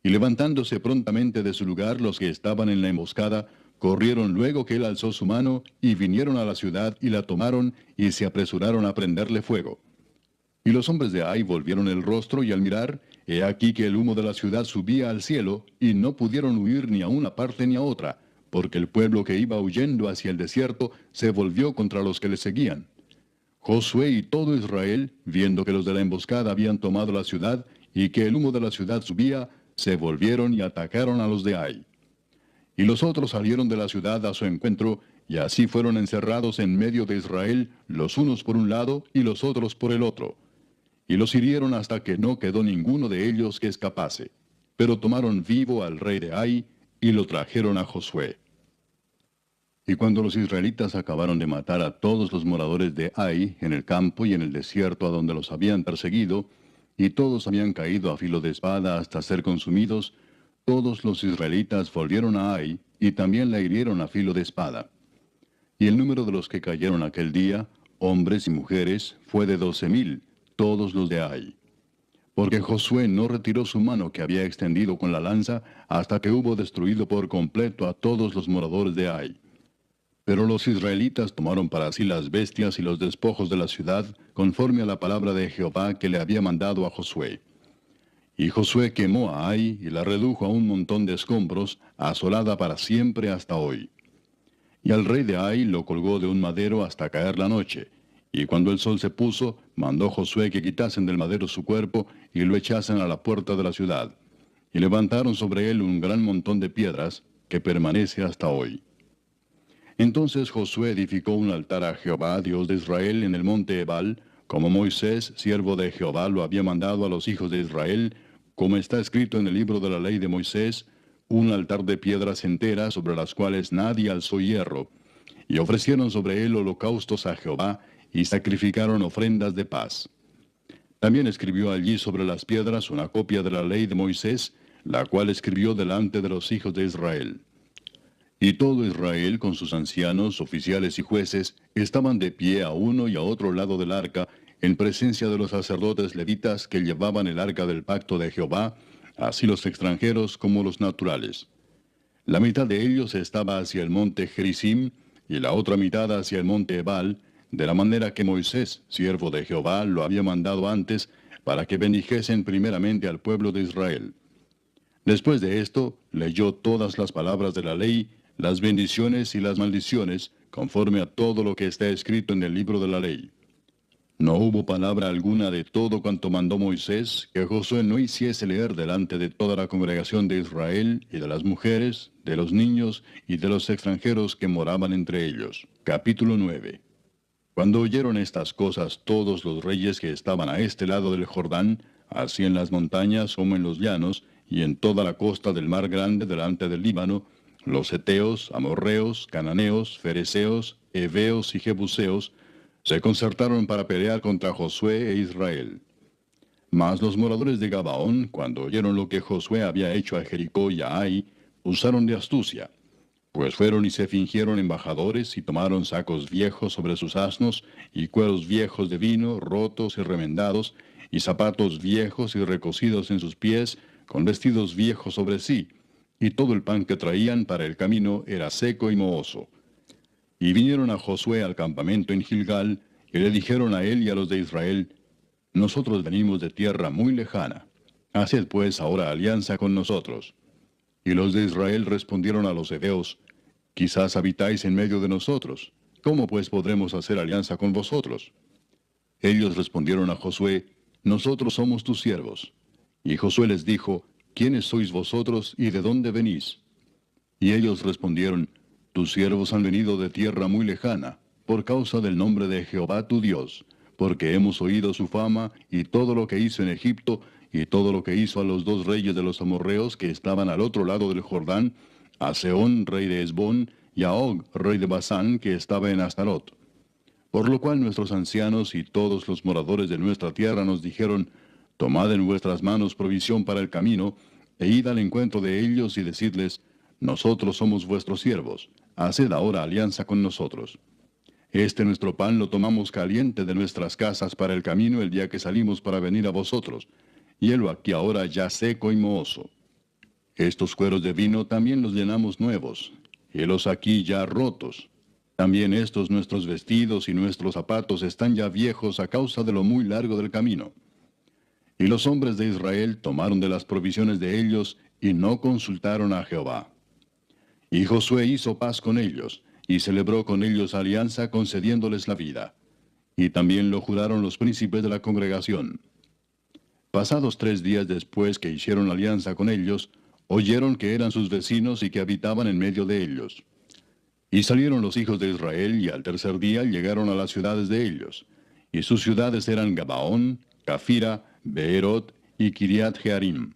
y levantándose prontamente de su lugar los que estaban en la emboscada, corrieron luego que él alzó su mano, y vinieron a la ciudad y la tomaron, y se apresuraron a prenderle fuego. Y los hombres de Ai volvieron el rostro, y al mirar, he aquí que el humo de la ciudad subía al cielo, y no pudieron huir ni a una parte ni a otra, porque el pueblo que iba huyendo hacia el desierto se volvió contra los que le seguían. Josué y todo Israel, viendo que los de la emboscada habían tomado la ciudad, y que el humo de la ciudad subía, se volvieron y atacaron a los de Ai. Y los otros salieron de la ciudad a su encuentro, y así fueron encerrados en medio de Israel, los unos por un lado y los otros por el otro. Y los hirieron hasta que no quedó ninguno de ellos que escapase. Pero tomaron vivo al rey de Ai, y lo trajeron a Josué. Y cuando los israelitas acabaron de matar a todos los moradores de Ai, en el campo y en el desierto a donde los habían perseguido, y todos habían caído a filo de espada hasta ser consumidos, todos los israelitas volvieron a Ai, y también la hirieron a filo de espada. Y el número de los que cayeron aquel día, hombres y mujeres, fue de 12,000, todos los de Ai. porque Josué no retiró su mano que había extendido con la lanza hasta que hubo destruido por completo a todos los moradores de Ai. Pero los israelitas tomaron para sí las bestias y los despojos de la ciudad, conforme a la palabra de Jehová que le había mandado a Josué. Y Josué quemó a Ai y la redujo a un montón de escombros, asolada para siempre hasta hoy. Y al rey de Ai lo colgó de un madero hasta caer la noche. Y cuando el sol se puso, mandó Josué que quitasen del madero su cuerpo y lo echasen a la puerta de la ciudad. Y levantaron sobre él un gran montón de piedras, que permanece hasta hoy. Entonces Josué edificó un altar a Jehová, Dios de Israel, en el monte Ebal, como Moisés, siervo de Jehová, lo había mandado a los hijos de Israel, como está escrito en el libro de la ley de Moisés, un altar de piedras enteras sobre las cuales nadie alzó hierro. Y ofrecieron sobre él holocaustos a Jehová, y sacrificaron ofrendas de paz. También escribió allí sobre las piedras una copia de la ley de Moisés, la cual escribió delante de los hijos de Israel. Y todo Israel, con sus ancianos, oficiales y jueces, estaban de pie a uno y a otro lado del arca, en presencia de los sacerdotes levitas que llevaban el arca del pacto de Jehová, así los extranjeros como los naturales. La mitad de ellos estaba hacia el monte Gerizim, y la otra mitad hacia el monte Ebal, de la manera que Moisés, siervo de Jehová, lo había mandado antes, para que bendijesen primeramente al pueblo de Israel. Después de esto, leyó todas las palabras de la ley, las bendiciones y las maldiciones, conforme a todo lo que está escrito en el libro de la ley. No hubo palabra alguna de todo cuanto mandó Moisés que Josué no hiciese leer delante de toda la congregación de Israel y de las mujeres, de los niños y de los extranjeros que moraban entre ellos. Capítulo 9. Cuando oyeron estas cosas todos los reyes que estaban a este lado del Jordán, así en las montañas como en los llanos, y en toda la costa del mar grande delante del Líbano, los heteos, amorreos, cananeos, fereceos, heveos y jebuseos, se concertaron para pelear contra Josué e Israel. Mas los moradores de Gabaón, cuando oyeron lo que Josué había hecho a Jericó y a Ai, usaron de astucia, pues fueron y se fingieron embajadores y tomaron sacos viejos sobre sus asnos, y cueros viejos de vino, rotos y remendados, y zapatos viejos y recocidos en sus pies, con vestidos viejos sobre sí, y todo el pan que traían para el camino era seco y mohoso. Y vinieron a Josué al campamento en Gilgal, y le dijeron a él y a los de Israel, nosotros venimos de tierra muy lejana. Haced pues ahora alianza con nosotros. Y los de Israel respondieron a los heveos, quizás habitáis en medio de nosotros. ¿Cómo pues podremos hacer alianza con vosotros? Ellos respondieron a Josué, nosotros somos tus siervos. Y Josué les dijo, ¿quiénes sois vosotros y de dónde venís? Y ellos respondieron, tus siervos han venido de tierra muy lejana, por causa del nombre de Jehová tu Dios, porque hemos oído su fama y todo lo que hizo en Egipto, y todo lo que hizo a los dos reyes de los amorreos que estaban al otro lado del Jordán, a Sehón, rey de Hesbón, y a Og, rey de Basán, que estaba en Astarot. Por lo cual nuestros ancianos y todos los moradores de nuestra tierra nos dijeron, tomad en vuestras manos provisión para el camino, e id al encuentro de ellos y decidles, nosotros somos vuestros siervos, haced ahora alianza con nosotros. Este nuestro pan lo tomamos caliente de nuestras casas para el camino el día que salimos para venir a vosotros, y helo aquí ahora ya seco y mohoso. Estos cueros de vino también los llenamos nuevos, helos aquí ya rotos. También estos nuestros vestidos y nuestros zapatos están ya viejos a causa de lo muy largo del camino. Y los hombres de Israel tomaron de las provisiones de ellos y no consultaron a Jehová. Y Josué hizo paz con ellos, y celebró con ellos alianza concediéndoles la vida. Y también lo juraron los príncipes de la congregación. Pasados 3 días después que hicieron alianza con ellos, oyeron que eran sus vecinos y que habitaban en medio de ellos. Y salieron los hijos de Israel, y al tercer día llegaron a las ciudades de ellos. Y sus ciudades eran Gabaón, Cafira, Beerot y Kiriat Jearim.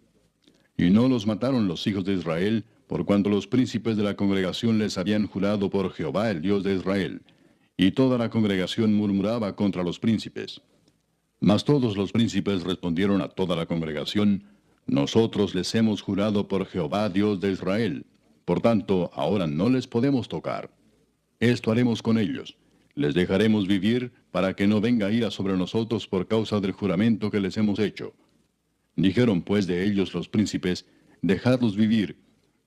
Y no los mataron los hijos de Israel, por cuanto los príncipes de la congregación les habían jurado por Jehová el Dios de Israel. Y toda la congregación murmuraba contra los príncipes. Mas todos los príncipes respondieron a toda la congregación, nosotros les hemos jurado por Jehová Dios de Israel. Por tanto, ahora no les podemos tocar. Esto haremos con ellos. Les dejaremos vivir para que no venga ira sobre nosotros por causa del juramento que les hemos hecho. Dijeron pues de ellos los príncipes, dejadlos vivir,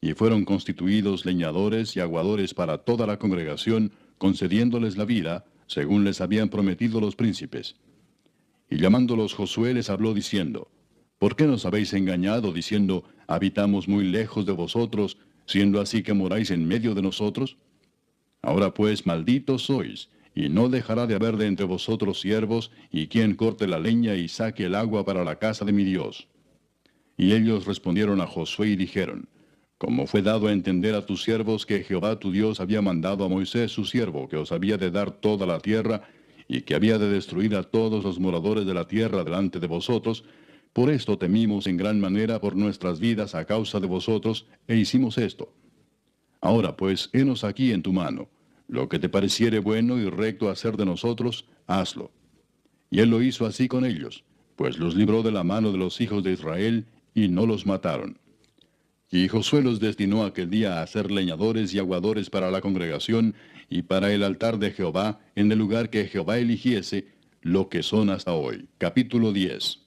y fueron constituidos leñadores y aguadores para toda la congregación, concediéndoles la vida, según les habían prometido los príncipes. Y llamándolos Josué les habló diciendo, ¿por qué nos habéis engañado diciendo, habitamos muy lejos de vosotros, siendo así que moráis en medio de nosotros? Ahora pues malditos sois, y no dejará de haber de entre vosotros siervos, y quien corte la leña y saque el agua para la casa de mi Dios. Y ellos respondieron a Josué y dijeron, como fue dado a entender a tus siervos que Jehová tu Dios había mandado a Moisés su siervo, que os había de dar toda la tierra, y que había de destruir a todos los moradores de la tierra delante de vosotros, por esto temimos en gran manera por nuestras vidas a causa de vosotros, e hicimos esto. Ahora pues, henos aquí en tu mano. Lo que te pareciere bueno y recto hacer de nosotros, hazlo. Y él lo hizo así con ellos, pues los libró de la mano de los hijos de Israel, y no los mataron. Y Josué los destinó aquel día a ser leñadores y aguadores para la congregación, y para el altar de Jehová, en el lugar que Jehová eligiese, lo que son hasta hoy. Capítulo 10.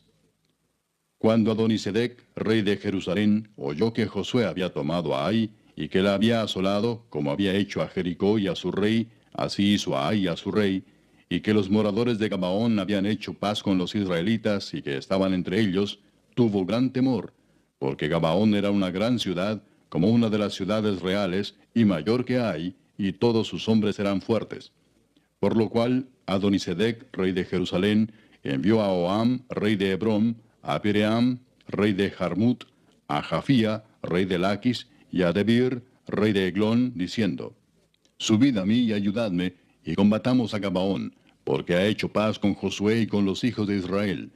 Cuando Adonisedec, rey de Jerusalén, oyó que Josué había tomado a Ai, y que la había asolado, como había hecho a Jericó y a su rey, así hizo a Ai y a su rey, y que los moradores de Gabaón habían hecho paz con los israelitas, y que estaban entre ellos, tuvo gran temor, porque Gabaón era una gran ciudad, como una de las ciudades reales, y mayor que Ai, y todos sus hombres eran fuertes. Por lo cual, Adonisedec, rey de Jerusalén, envió a Oam, rey de Hebrón, a Piream, rey de Jarmut, a Jafía, rey de Laquis, y a Debir, rey de Eglón, diciendo, subid a mí y ayudadme, y combatamos a Gabaón, porque ha hecho paz con Josué y con los hijos de Israel.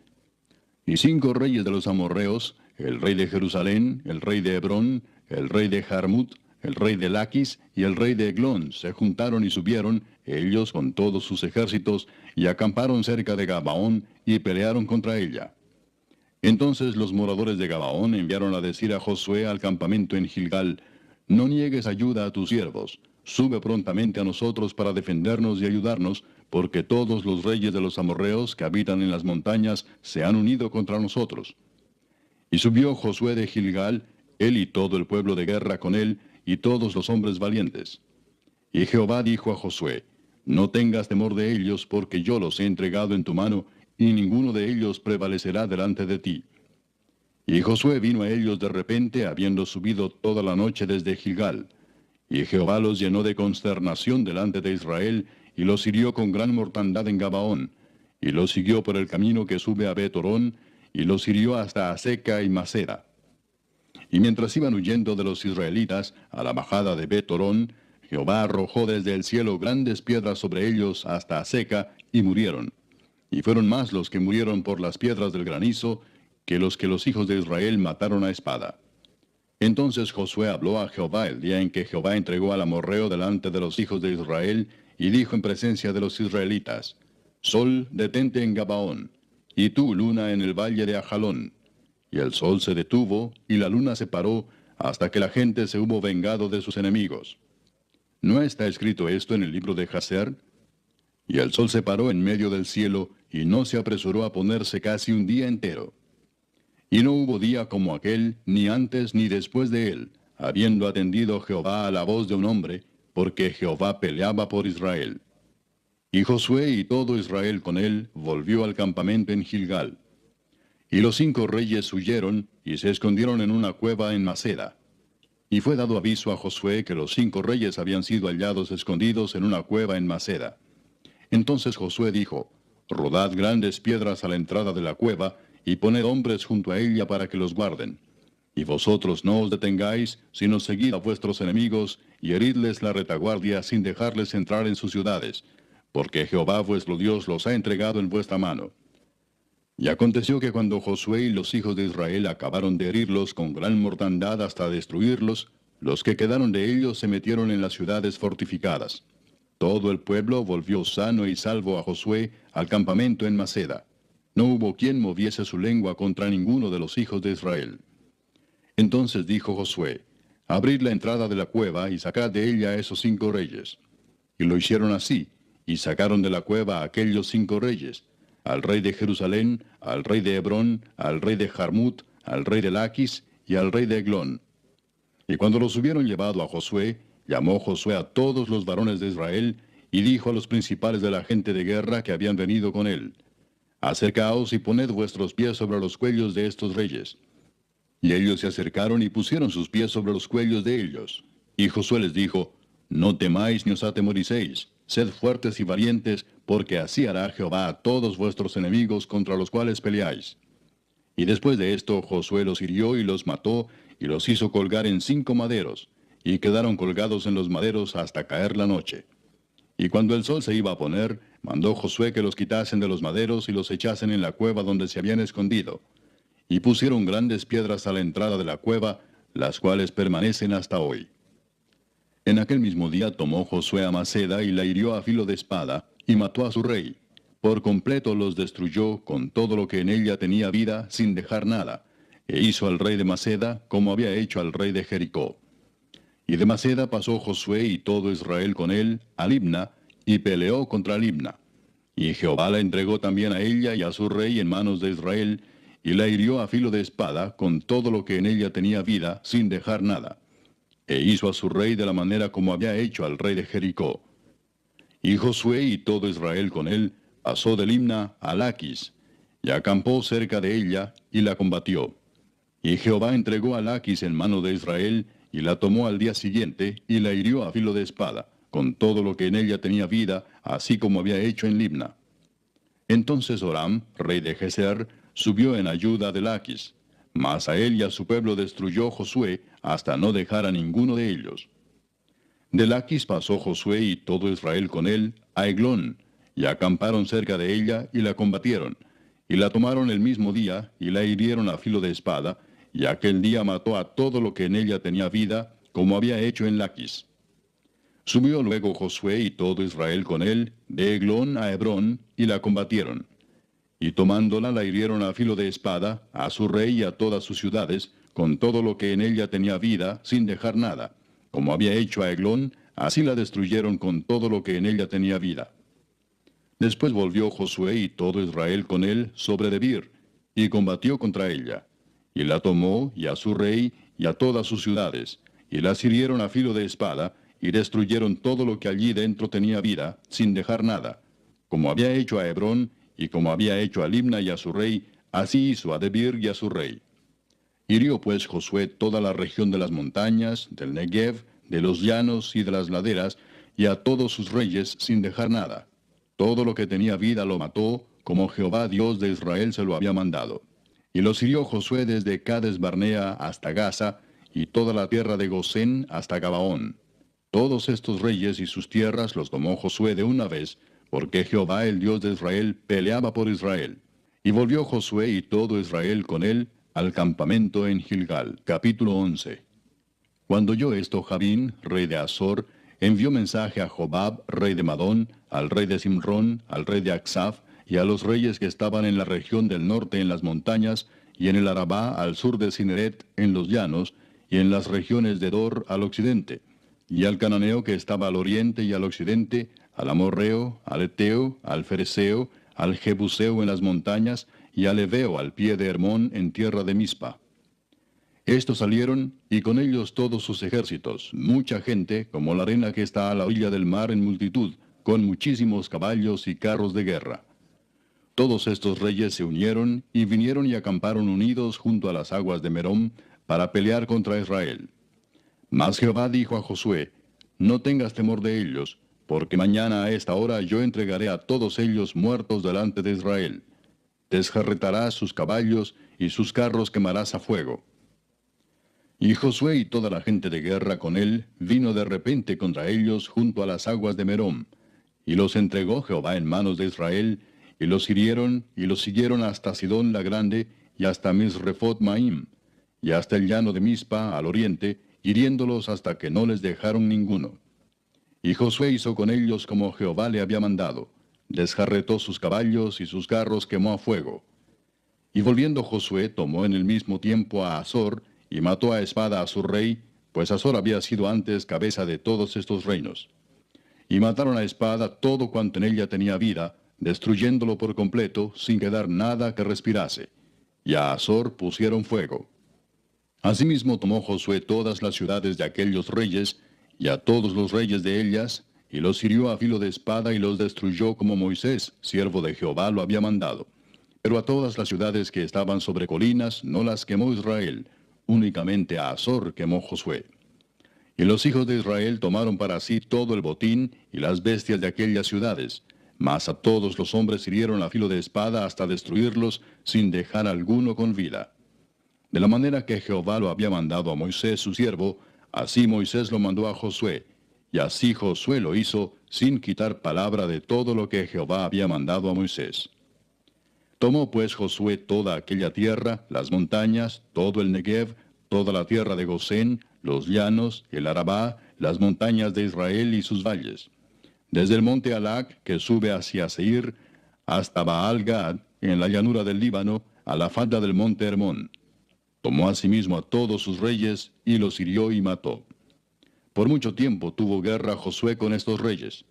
Y 5 reyes de los amorreos, el rey de Jerusalén, el rey de Hebrón, el rey de Jarmut, el rey de Laquis y el rey de Eglón se juntaron y subieron, ellos con todos sus ejércitos, y acamparon cerca de Gabaón y pelearon contra ella. Entonces los moradores de Gabaón enviaron a decir a Josué al campamento en Gilgal, no niegues ayuda a tus siervos, sube prontamente a nosotros para defendernos y ayudarnos, porque todos los reyes de los amorreos que habitan en las montañas se han unido contra nosotros. Y subió Josué de Gilgal, él y todo el pueblo de guerra con él, y todos los hombres valientes. Y Jehová dijo a Josué, no tengas temor de ellos, porque yo los he entregado en tu mano, y ninguno de ellos prevalecerá delante de ti. Y Josué vino a ellos de repente, habiendo subido toda la noche desde Gilgal. Y Jehová los llenó de consternación delante de Israel, y los hirió con gran mortandad en Gabaón, y los siguió por el camino que sube a Bet-Orón, y los hirió hasta Aseca y Maceda. Y mientras iban huyendo de los israelitas a la bajada de Bet-Orón, Jehová arrojó desde el cielo grandes piedras sobre ellos hasta Aseca, y murieron. Y fueron más los que murieron por las piedras del granizo, que los hijos de Israel mataron a espada. Entonces Josué habló a Jehová el día en que Jehová entregó al amorreo delante de los hijos de Israel, y dijo en presencia de los israelitas, Sol, detente en Gabaón, y tú, luna, en el valle de Ajalón. Y el sol se detuvo, y la luna se paró, hasta que la gente se hubo vengado de sus enemigos. ¿No está escrito esto en el libro de Jaser? Y el sol se paró en medio del cielo, y no se apresuró a ponerse casi un día entero. Y no hubo día como aquel, ni antes ni después de él, habiendo atendido Jehová a la voz de un hombre, porque Jehová peleaba por Israel. Y Josué y todo Israel con él volvió al campamento en Gilgal. Y los 5 reyes huyeron, y se escondieron en una cueva en Maceda. Y fue dado aviso a Josué que los 5 reyes habían sido hallados escondidos en una cueva en Maceda. Entonces Josué dijo, rodad grandes piedras a la entrada de la cueva, y poned hombres junto a ella para que los guarden. Y vosotros no os detengáis, sino seguid a vuestros enemigos, y heridles la retaguardia sin dejarles entrar en sus ciudades, porque Jehová vuestro Dios los ha entregado en vuestra mano. Y aconteció que cuando Josué y los hijos de Israel acabaron de herirlos con gran mortandad hasta destruirlos, los que quedaron de ellos se metieron en las ciudades fortificadas. Todo el pueblo volvió sano y salvo a Josué al campamento en Maceda. No hubo quien moviese su lengua contra ninguno de los hijos de Israel. Entonces dijo Josué, abrid la entrada de la cueva y sacad de ella a esos 5 reyes. Y lo hicieron así, y sacaron de la cueva a aquellos 5 reyes, al rey de Jerusalén, al rey de Hebrón, al rey de Jarmut, al rey de Laquis y al rey de Eglón. Y cuando los hubieron llevado a Josué, llamó Josué a todos los varones de Israel, y dijo a los principales de la gente de guerra que habían venido con él: Acercaos y poned vuestros pies sobre los cuellos de estos reyes. Y ellos se acercaron y pusieron sus pies sobre los cuellos de ellos. Y Josué les dijo: No temáis ni os atemoricéis, sed fuertes y valientes, porque así hará Jehová a todos vuestros enemigos contra los cuales peleáis. Y después de esto Josué los hirió y los mató, y los hizo colgar en 5 maderos, y quedaron colgados en los maderos hasta caer la noche. Y cuando el sol se iba a poner, mandó Josué que los quitasen de los maderos y los echasen en la cueva donde se habían escondido. Y pusieron grandes piedras a la entrada de la cueva, las cuales permanecen hasta hoy. En aquel mismo día tomó Josué a Maceda y la hirió a filo de espada, y mató a su rey. Por completo los destruyó con todo lo que en ella tenía vida, sin dejar nada, e hizo al rey de Maceda como había hecho al rey de Jericó. Y de Maceda pasó Josué y todo Israel con él a Libna, y peleó contra Libna. Y Jehová la entregó también a ella y a su rey en manos de Israel, y la hirió a filo de espada con todo lo que en ella tenía vida, sin dejar nada. E hizo a su rey de la manera como había hecho al rey de Jericó. Y Josué y todo Israel con él pasó de Libna a Laquis, y acampó cerca de ella, y la combatió. Y Jehová entregó a Laquis en mano de Israel, y la tomó al día siguiente, y la hirió a filo de espada, con todo lo que en ella tenía vida, así como había hecho en Libna. Entonces Horam, rey de Geser, subió en ayuda de Laquis, mas a él y a su pueblo destruyó Josué, hasta no dejar a ninguno de ellos. De Laquis pasó Josué y todo Israel con él a Eglón, y acamparon cerca de ella, y la combatieron, y la tomaron el mismo día, y la hirieron a filo de espada, y aquel día mató a todo lo que en ella tenía vida, como había hecho en Laquis. Subió luego Josué y todo Israel con él, de Eglón a Hebrón, y la combatieron. Y tomándola la hirieron a filo de espada, a su rey y a todas sus ciudades, con todo lo que en ella tenía vida, sin dejar nada. Como había hecho a Eglón, así la destruyeron con todo lo que en ella tenía vida. Después volvió Josué y todo Israel con él sobre Debir, y combatió contra ella. Y la tomó, y a su rey, y a todas sus ciudades, y las hirieron a filo de espada, y destruyeron todo lo que allí dentro tenía vida, sin dejar nada. Como había hecho a Hebrón, y como había hecho a Libna y a su rey, así hizo a Debir y a su rey. Hirió pues Josué toda la región de las montañas, del Negev, de los llanos y de las laderas, y a todos sus reyes, sin dejar nada. Todo lo que tenía vida lo mató, como Jehová Dios de Israel se lo había mandado. Y los hirió Josué desde Cades Barnea hasta Gaza, y toda la tierra de Gosén hasta Gabaón. Todos estos reyes y sus tierras los tomó Josué de una vez, porque Jehová el Dios de Israel peleaba por Israel. Y volvió Josué y todo Israel con él al campamento en Gilgal. Capítulo 11. Cuando oyó esto Jabín, rey de Azor, envió mensaje a Jobab, rey de Madón, al rey de Simrón, al rey de Aksaf, y a los reyes que estaban en la región del norte en las montañas, y en el Arabá al sur de Cineret en los llanos, y en las regiones de Dor al occidente, y al cananeo que estaba al oriente y al occidente, al amorreo, al eteo, al fereceo, al jebuseo en las montañas, y al heveo al pie de Hermón en tierra de Mispa. Estos salieron, y con ellos todos sus ejércitos, mucha gente, como la arena que está a la orilla del mar en multitud, con muchísimos caballos y carros de guerra. Todos estos reyes se unieron, y vinieron y acamparon unidos junto a las aguas de Merom, para pelear contra Israel. Mas Jehová dijo a Josué: No tengas temor de ellos, porque mañana a esta hora yo entregaré a todos ellos muertos delante de Israel. Desjarretarás sus caballos, y sus carros quemarás a fuego. Y Josué y toda la gente de guerra con él vino de repente contra ellos junto a las aguas de Merom, y los entregó Jehová en manos de Israel, y los hirieron, y los siguieron hasta Sidón la grande, y hasta Misrefot Maim, y hasta el llano de Mispa al oriente, hiriéndolos hasta que no les dejaron ninguno. Y Josué hizo con ellos como Jehová le había mandado, desjarretó sus caballos y sus carros quemó a fuego. Y volviendo Josué tomó en el mismo tiempo a Azor, y mató a espada a su rey, pues Azor había sido antes cabeza de todos estos reinos. Y mataron a espada todo cuanto en ella tenía vida, destruyéndolo por completo, sin quedar nada que respirase. Y a Azor pusieron fuego. Asimismo tomó Josué todas las ciudades de aquellos reyes, y a todos los reyes de ellas, y los hirió a filo de espada y los destruyó como Moisés, siervo de Jehová, lo había mandado. Pero a todas las ciudades que estaban sobre colinas no las quemó Israel, únicamente a Azor quemó Josué. Y los hijos de Israel tomaron para sí todo el botín y las bestias de aquellas ciudades, mas a todos los hombres hirieron a filo de espada hasta destruirlos, sin dejar alguno con vida. De la manera que Jehová lo había mandado a Moisés su siervo, así Moisés lo mandó a Josué, y así Josué lo hizo, sin quitar palabra de todo lo que Jehová había mandado a Moisés. Tomó pues Josué toda aquella tierra, las montañas, todo el Negev, toda la tierra de Gosén, los llanos, el Arabá, las montañas de Israel y sus valles. Desde el monte Alac, que sube hacia Seir, hasta Baal-Gad, en la llanura del Líbano, a la falda del monte Hermón. Tomó asimismo a todos sus reyes, y los hirió y mató. Por mucho tiempo tuvo guerra Josué con estos reyes.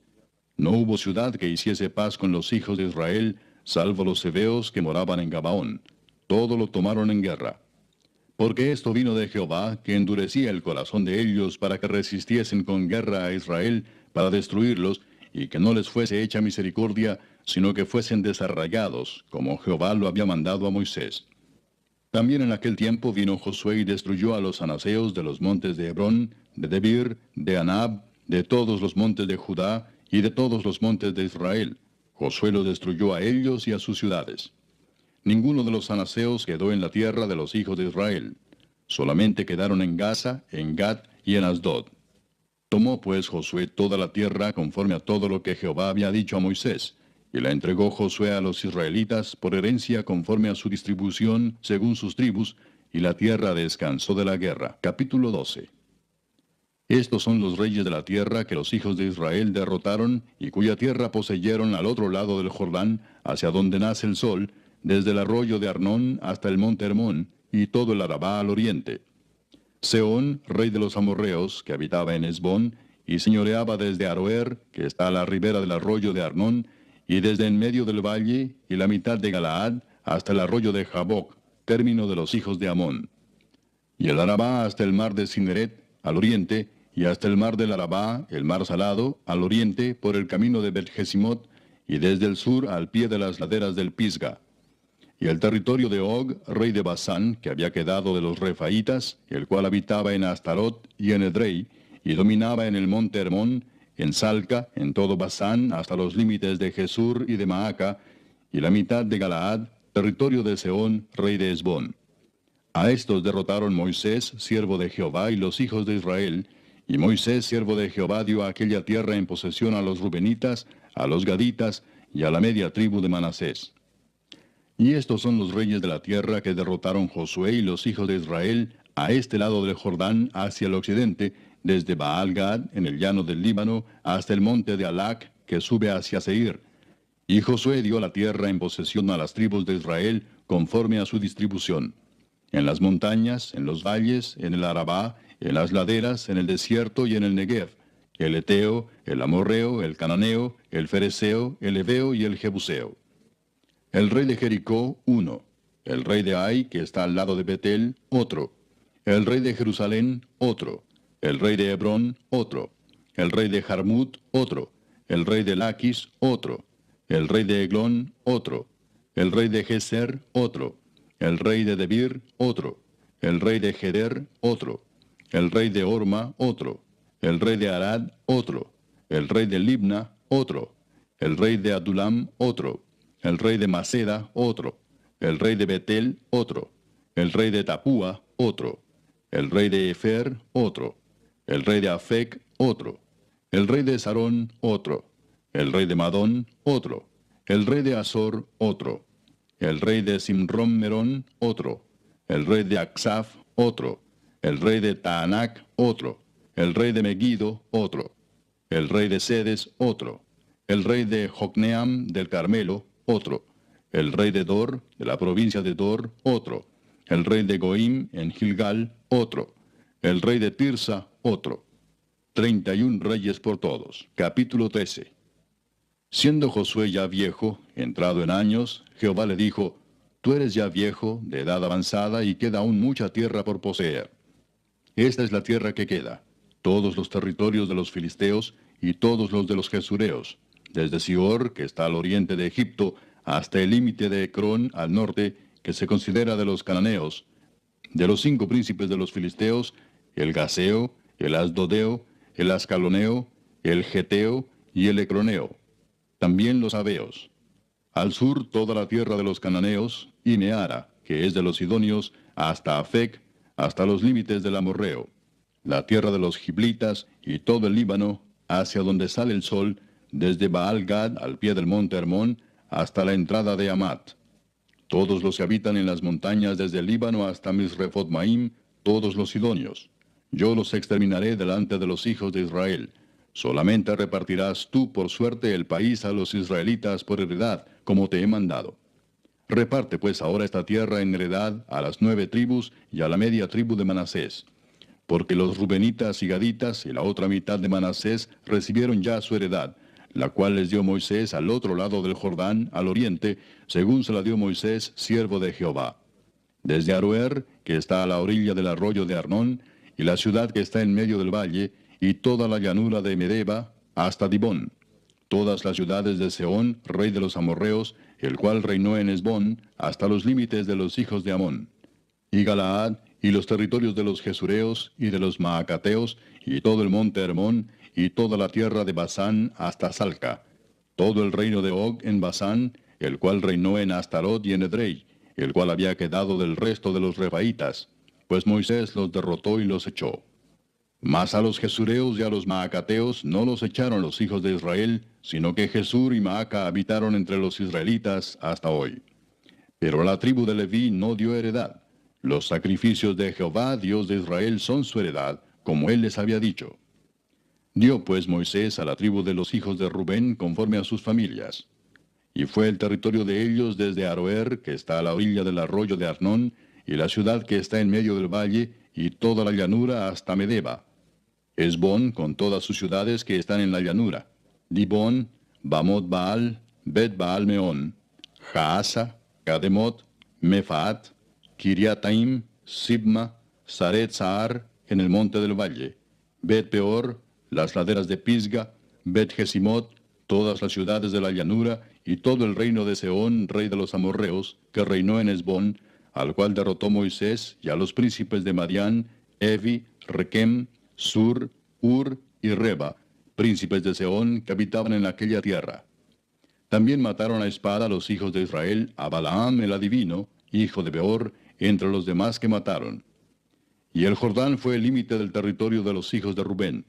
No hubo ciudad que hiciese paz con los hijos de Israel, salvo los heveos que moraban en Gabaón. Todo lo tomaron en guerra. Porque esto vino de Jehová, que endurecía el corazón de ellos para que resistiesen con guerra a Israel, para destruirlos, y que no les fuese hecha misericordia, sino que fuesen desarraigados, como Jehová lo había mandado a Moisés. También en aquel tiempo vino Josué y destruyó a los anaseos de los montes de Hebrón, de Debir, de Anab, de todos los montes de Judá, y de todos los montes de Israel. Josué los destruyó a ellos y a sus ciudades. Ninguno de los anaseos quedó en la tierra de los hijos de Israel. Solamente quedaron en Gaza, en Gat y en Asdod. Tomó pues Josué toda la tierra conforme a todo lo que Jehová había dicho a Moisés, y la entregó Josué a los israelitas por herencia conforme a su distribución según sus tribus, y la tierra descansó de la guerra. Capítulo 12. Estos son los reyes de la tierra que los hijos de Israel derrotaron, y cuya tierra poseyeron al otro lado del Jordán, hacia donde nace el sol, desde el arroyo de Arnón hasta el monte Hermón, y todo el Arabá al oriente. Sehón, rey de los amorreos, que habitaba en Hesbón, y señoreaba desde Aroer, que está a la ribera del arroyo de Arnón, y desde en medio del valle, y la mitad de Galaad, hasta el arroyo de Jaboc, término de los hijos de Amón. Y el Arabá hasta el mar de Cineret, al oriente, y hasta el mar del Arabá, el mar salado, al oriente, por el camino de Bet-Jesimot, y desde el sur al pie de las laderas del Pisga. Y el territorio de Og, rey de Basán, que había quedado de los Refaítas, el cual habitaba en Astarot y en Edrei, y dominaba en el monte Hermón, en Salca, en todo Basán, hasta los límites de Jesur y de Maaca, y la mitad de Galaad, territorio de Sehón, rey de Hesbón. A estos derrotaron Moisés, siervo de Jehová, y los hijos de Israel, y Moisés, siervo de Jehová, dio aquella tierra en posesión a los Rubenitas, a los Gaditas, y a la media tribu de Manasés. Y estos son los reyes de la tierra que derrotaron Josué y los hijos de Israel a este lado del Jordán hacia el occidente, desde Baal-Gad, en el llano del Líbano, hasta el monte de Alac, que sube hacia Seir. Y Josué dio la tierra en posesión a las tribus de Israel, conforme a su distribución. En las montañas, en los valles, en el Arabá, en las laderas, en el desierto y en el Negev, el Eteo, el Amorreo, el Cananeo, el Fereceo, el Heveo y el Jebuseo. El rey de Jericó, uno. El rey de Ai, que está al lado de Betel, otro. El rey de Jerusalén, otro. El rey de Hebrón, otro. El rey de Jarmut, otro. El rey de Laquis, otro. El rey de Eglón, otro. El rey de Geser, otro. El rey de Debir, otro. El rey de Geder, otro. El rey de Orma, otro. El rey de Arad, otro. El rey de Libna, otro. El rey de Adulam, otro. El rey de Maceda, otro. El rey de Betel, otro. El rey de Tapúa, otro. El rey de Efer, otro. El rey de Afec, otro. El rey de Sarón, otro. El rey de Madón, otro. El rey de Azor, otro. El rey de Simrón-Merón, otro. El rey de Aksaf, otro. El rey de Taanac, otro. El rey de Megiddo, otro. El rey de Sedes, otro. El rey de Jocneam del Carmelo, otro. El rey de Dor, de la provincia de Dor, otro. El rey de Goim, en Gilgal, otro. El rey de Tirsa, otro. 31 reyes por todos. Capítulo 13. Siendo Josué ya viejo, entrado en años, Jehová le dijo, Tú eres ya viejo, de edad avanzada, y queda aún mucha tierra por poseer. Esta es la tierra que queda, todos los territorios de los filisteos, y todos los de los jesureos, desde Sior, que está al oriente de Egipto, hasta el límite de Ecrón, al norte, que se considera de los cananeos, de los 5 príncipes de los filisteos, el Gaseo, el Asdodeo, el Ascaloneo, el Geteo y el Ecroneo, también los Abeos. Al sur toda la tierra de los cananeos, y Neara, que es de los sidonios, hasta Afec, hasta los límites del amorreo, la tierra de los giblitas y todo el Líbano, hacia donde sale el sol, desde Baal-Gad al pie del monte Hermón, hasta la entrada de Amat. Todos los que habitan en las montañas desde el Líbano hasta Misrefot-Maim, todos los sidonios. Yo los exterminaré delante de los hijos de Israel. Solamente repartirás tú por suerte el país a los israelitas por heredad, como te he mandado. Reparte pues ahora esta tierra en heredad a las 9 tribus y a la media tribu de Manasés. Porque los rubenitas y gaditas y la otra mitad de Manasés recibieron ya su heredad, la cual les dio Moisés al otro lado del Jordán, al oriente, según se la dio Moisés, siervo de Jehová. Desde Aroer, que está a la orilla del arroyo de Arnón, y la ciudad que está en medio del valle, y toda la llanura de Medeba, hasta Dibón. Todas las ciudades de Sehón, rey de los amorreos, el cual reinó en Hesbón, hasta los límites de los hijos de Amón. Y Galaad, y los territorios de los Jesureos, y de los Maacateos, y todo el monte Hermón, y toda la tierra de Basán hasta Salca, todo el reino de Og en Basán, el cual reinó en Astarot y en Edrei, el cual había quedado del resto de los Refaitas, pues Moisés los derrotó y los echó. Mas a los Jesureos y a los Maacateos no los echaron los hijos de Israel, sino que Jesur y Maaca habitaron entre los israelitas hasta hoy. Pero la tribu de Leví no dio heredad. Los sacrificios de Jehová, Dios de Israel, son su heredad, como él les había dicho. Dio pues Moisés a la tribu de los hijos de Rubén conforme a sus familias. Y fue el territorio de ellos desde Aroer, que está a la orilla del arroyo de Arnón, y la ciudad que está en medio del valle, y toda la llanura hasta Medeba. Hesbón, con todas sus ciudades que están en la llanura. Dibón, Bamot Baal, Bet Baal Meón, Jaasa, Kademot, Mefaat, Kiriataim, Sibma, Saret Sahar, en el monte del valle, Bet Peor, las laderas de Pisga, Bet Jesimot, todas las ciudades de la llanura, y todo el reino de Sehón, rey de los amorreos, que reinó en Hesbón, al cual derrotó Moisés, y a los príncipes de Madián, Evi, Requem, Sur, Ur y Reba, príncipes de Sehón, que habitaban en aquella tierra. También mataron a espada a los hijos de Israel, a Balaam el adivino, hijo de Beor, entre los demás que mataron. Y el Jordán fue el límite del territorio de los hijos de Rubén.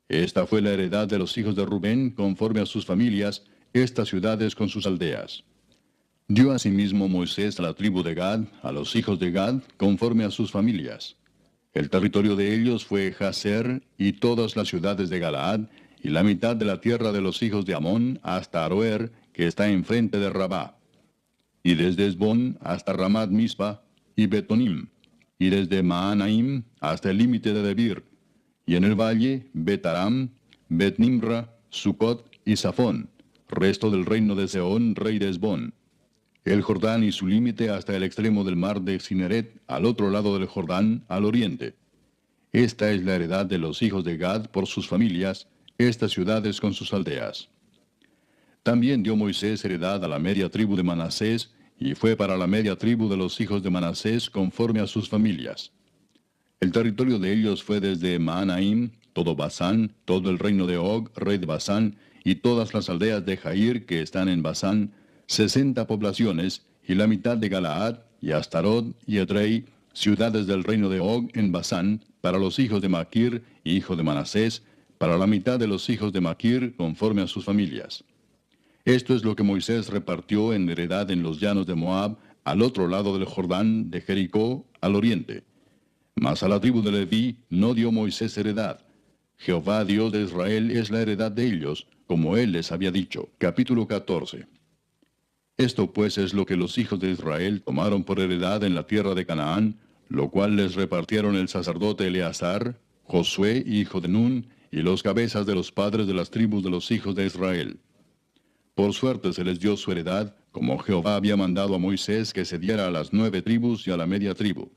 Esta fue la heredad de los hijos de Rubén, conforme a sus familias, estas ciudades con sus aldeas. Dio asimismo Moisés a la tribu de Gad, a los hijos de Gad, conforme a sus familias. El territorio de ellos fue Jazer y todas las ciudades de Galaad, y la mitad de la tierra de los hijos de Amón hasta Aroer, que está enfrente de Rabá. Y desde Hesbón hasta Ramat Mispa y Betonim, y desde Maanaim hasta el límite de Debir, y en el valle Betaram, Bet-Nimra, Sucot y Safón, resto del reino de Sehón, rey de Hesbón. El Jordán y su límite hasta el extremo del mar de Cineret, al otro lado del Jordán, al oriente. Esta es la heredad de los hijos de Gad por sus familias, estas ciudades con sus aldeas. También dio Moisés heredad a la media tribu de Manasés, y fue para la media tribu de los hijos de Manasés conforme a sus familias. El territorio de ellos fue desde Maanaim, todo Basán, todo el reino de Og, rey de Basán, y todas las aldeas de Jair que están en Basán, 60 poblaciones, y la mitad de Galaad, y Astarot, y Edrei, ciudades del reino de Og en Basán, para los hijos de Maquir, hijo de Manasés, para la mitad de los hijos de Maquir, conforme a sus familias. Esto es lo que Moisés repartió en heredad en los llanos de Moab, al otro lado del Jordán, de Jericó, al oriente. Mas a la tribu de Leví no dio Moisés heredad. Jehová Dios de Israel es la heredad de ellos, como él les había dicho. Capítulo 14. Esto pues es lo que los hijos de Israel tomaron por heredad en la tierra de Canaán, lo cual les repartieron el sacerdote Eleazar, Josué hijo de Nun, y los cabezas de los padres de las tribus de los hijos de Israel. Por suerte se les dio su heredad, como Jehová había mandado a Moisés que se diera a las 9 tribus y a la media tribu.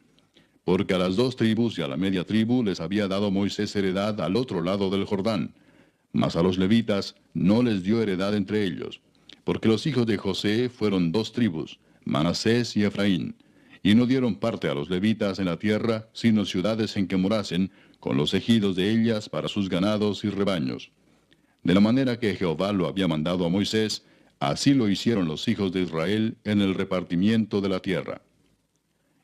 Porque a las 2 tribus y a la media tribu les había dado Moisés heredad al otro lado del Jordán. Mas a los levitas no les dio heredad entre ellos. Porque los hijos de José fueron 2 tribus, Manasés y Efraín. Y no dieron parte a los levitas en la tierra, sino ciudades en que morasen, con los ejidos de ellas para sus ganados y rebaños. De la manera que Jehová lo había mandado a Moisés, así lo hicieron los hijos de Israel en el repartimiento de la tierra.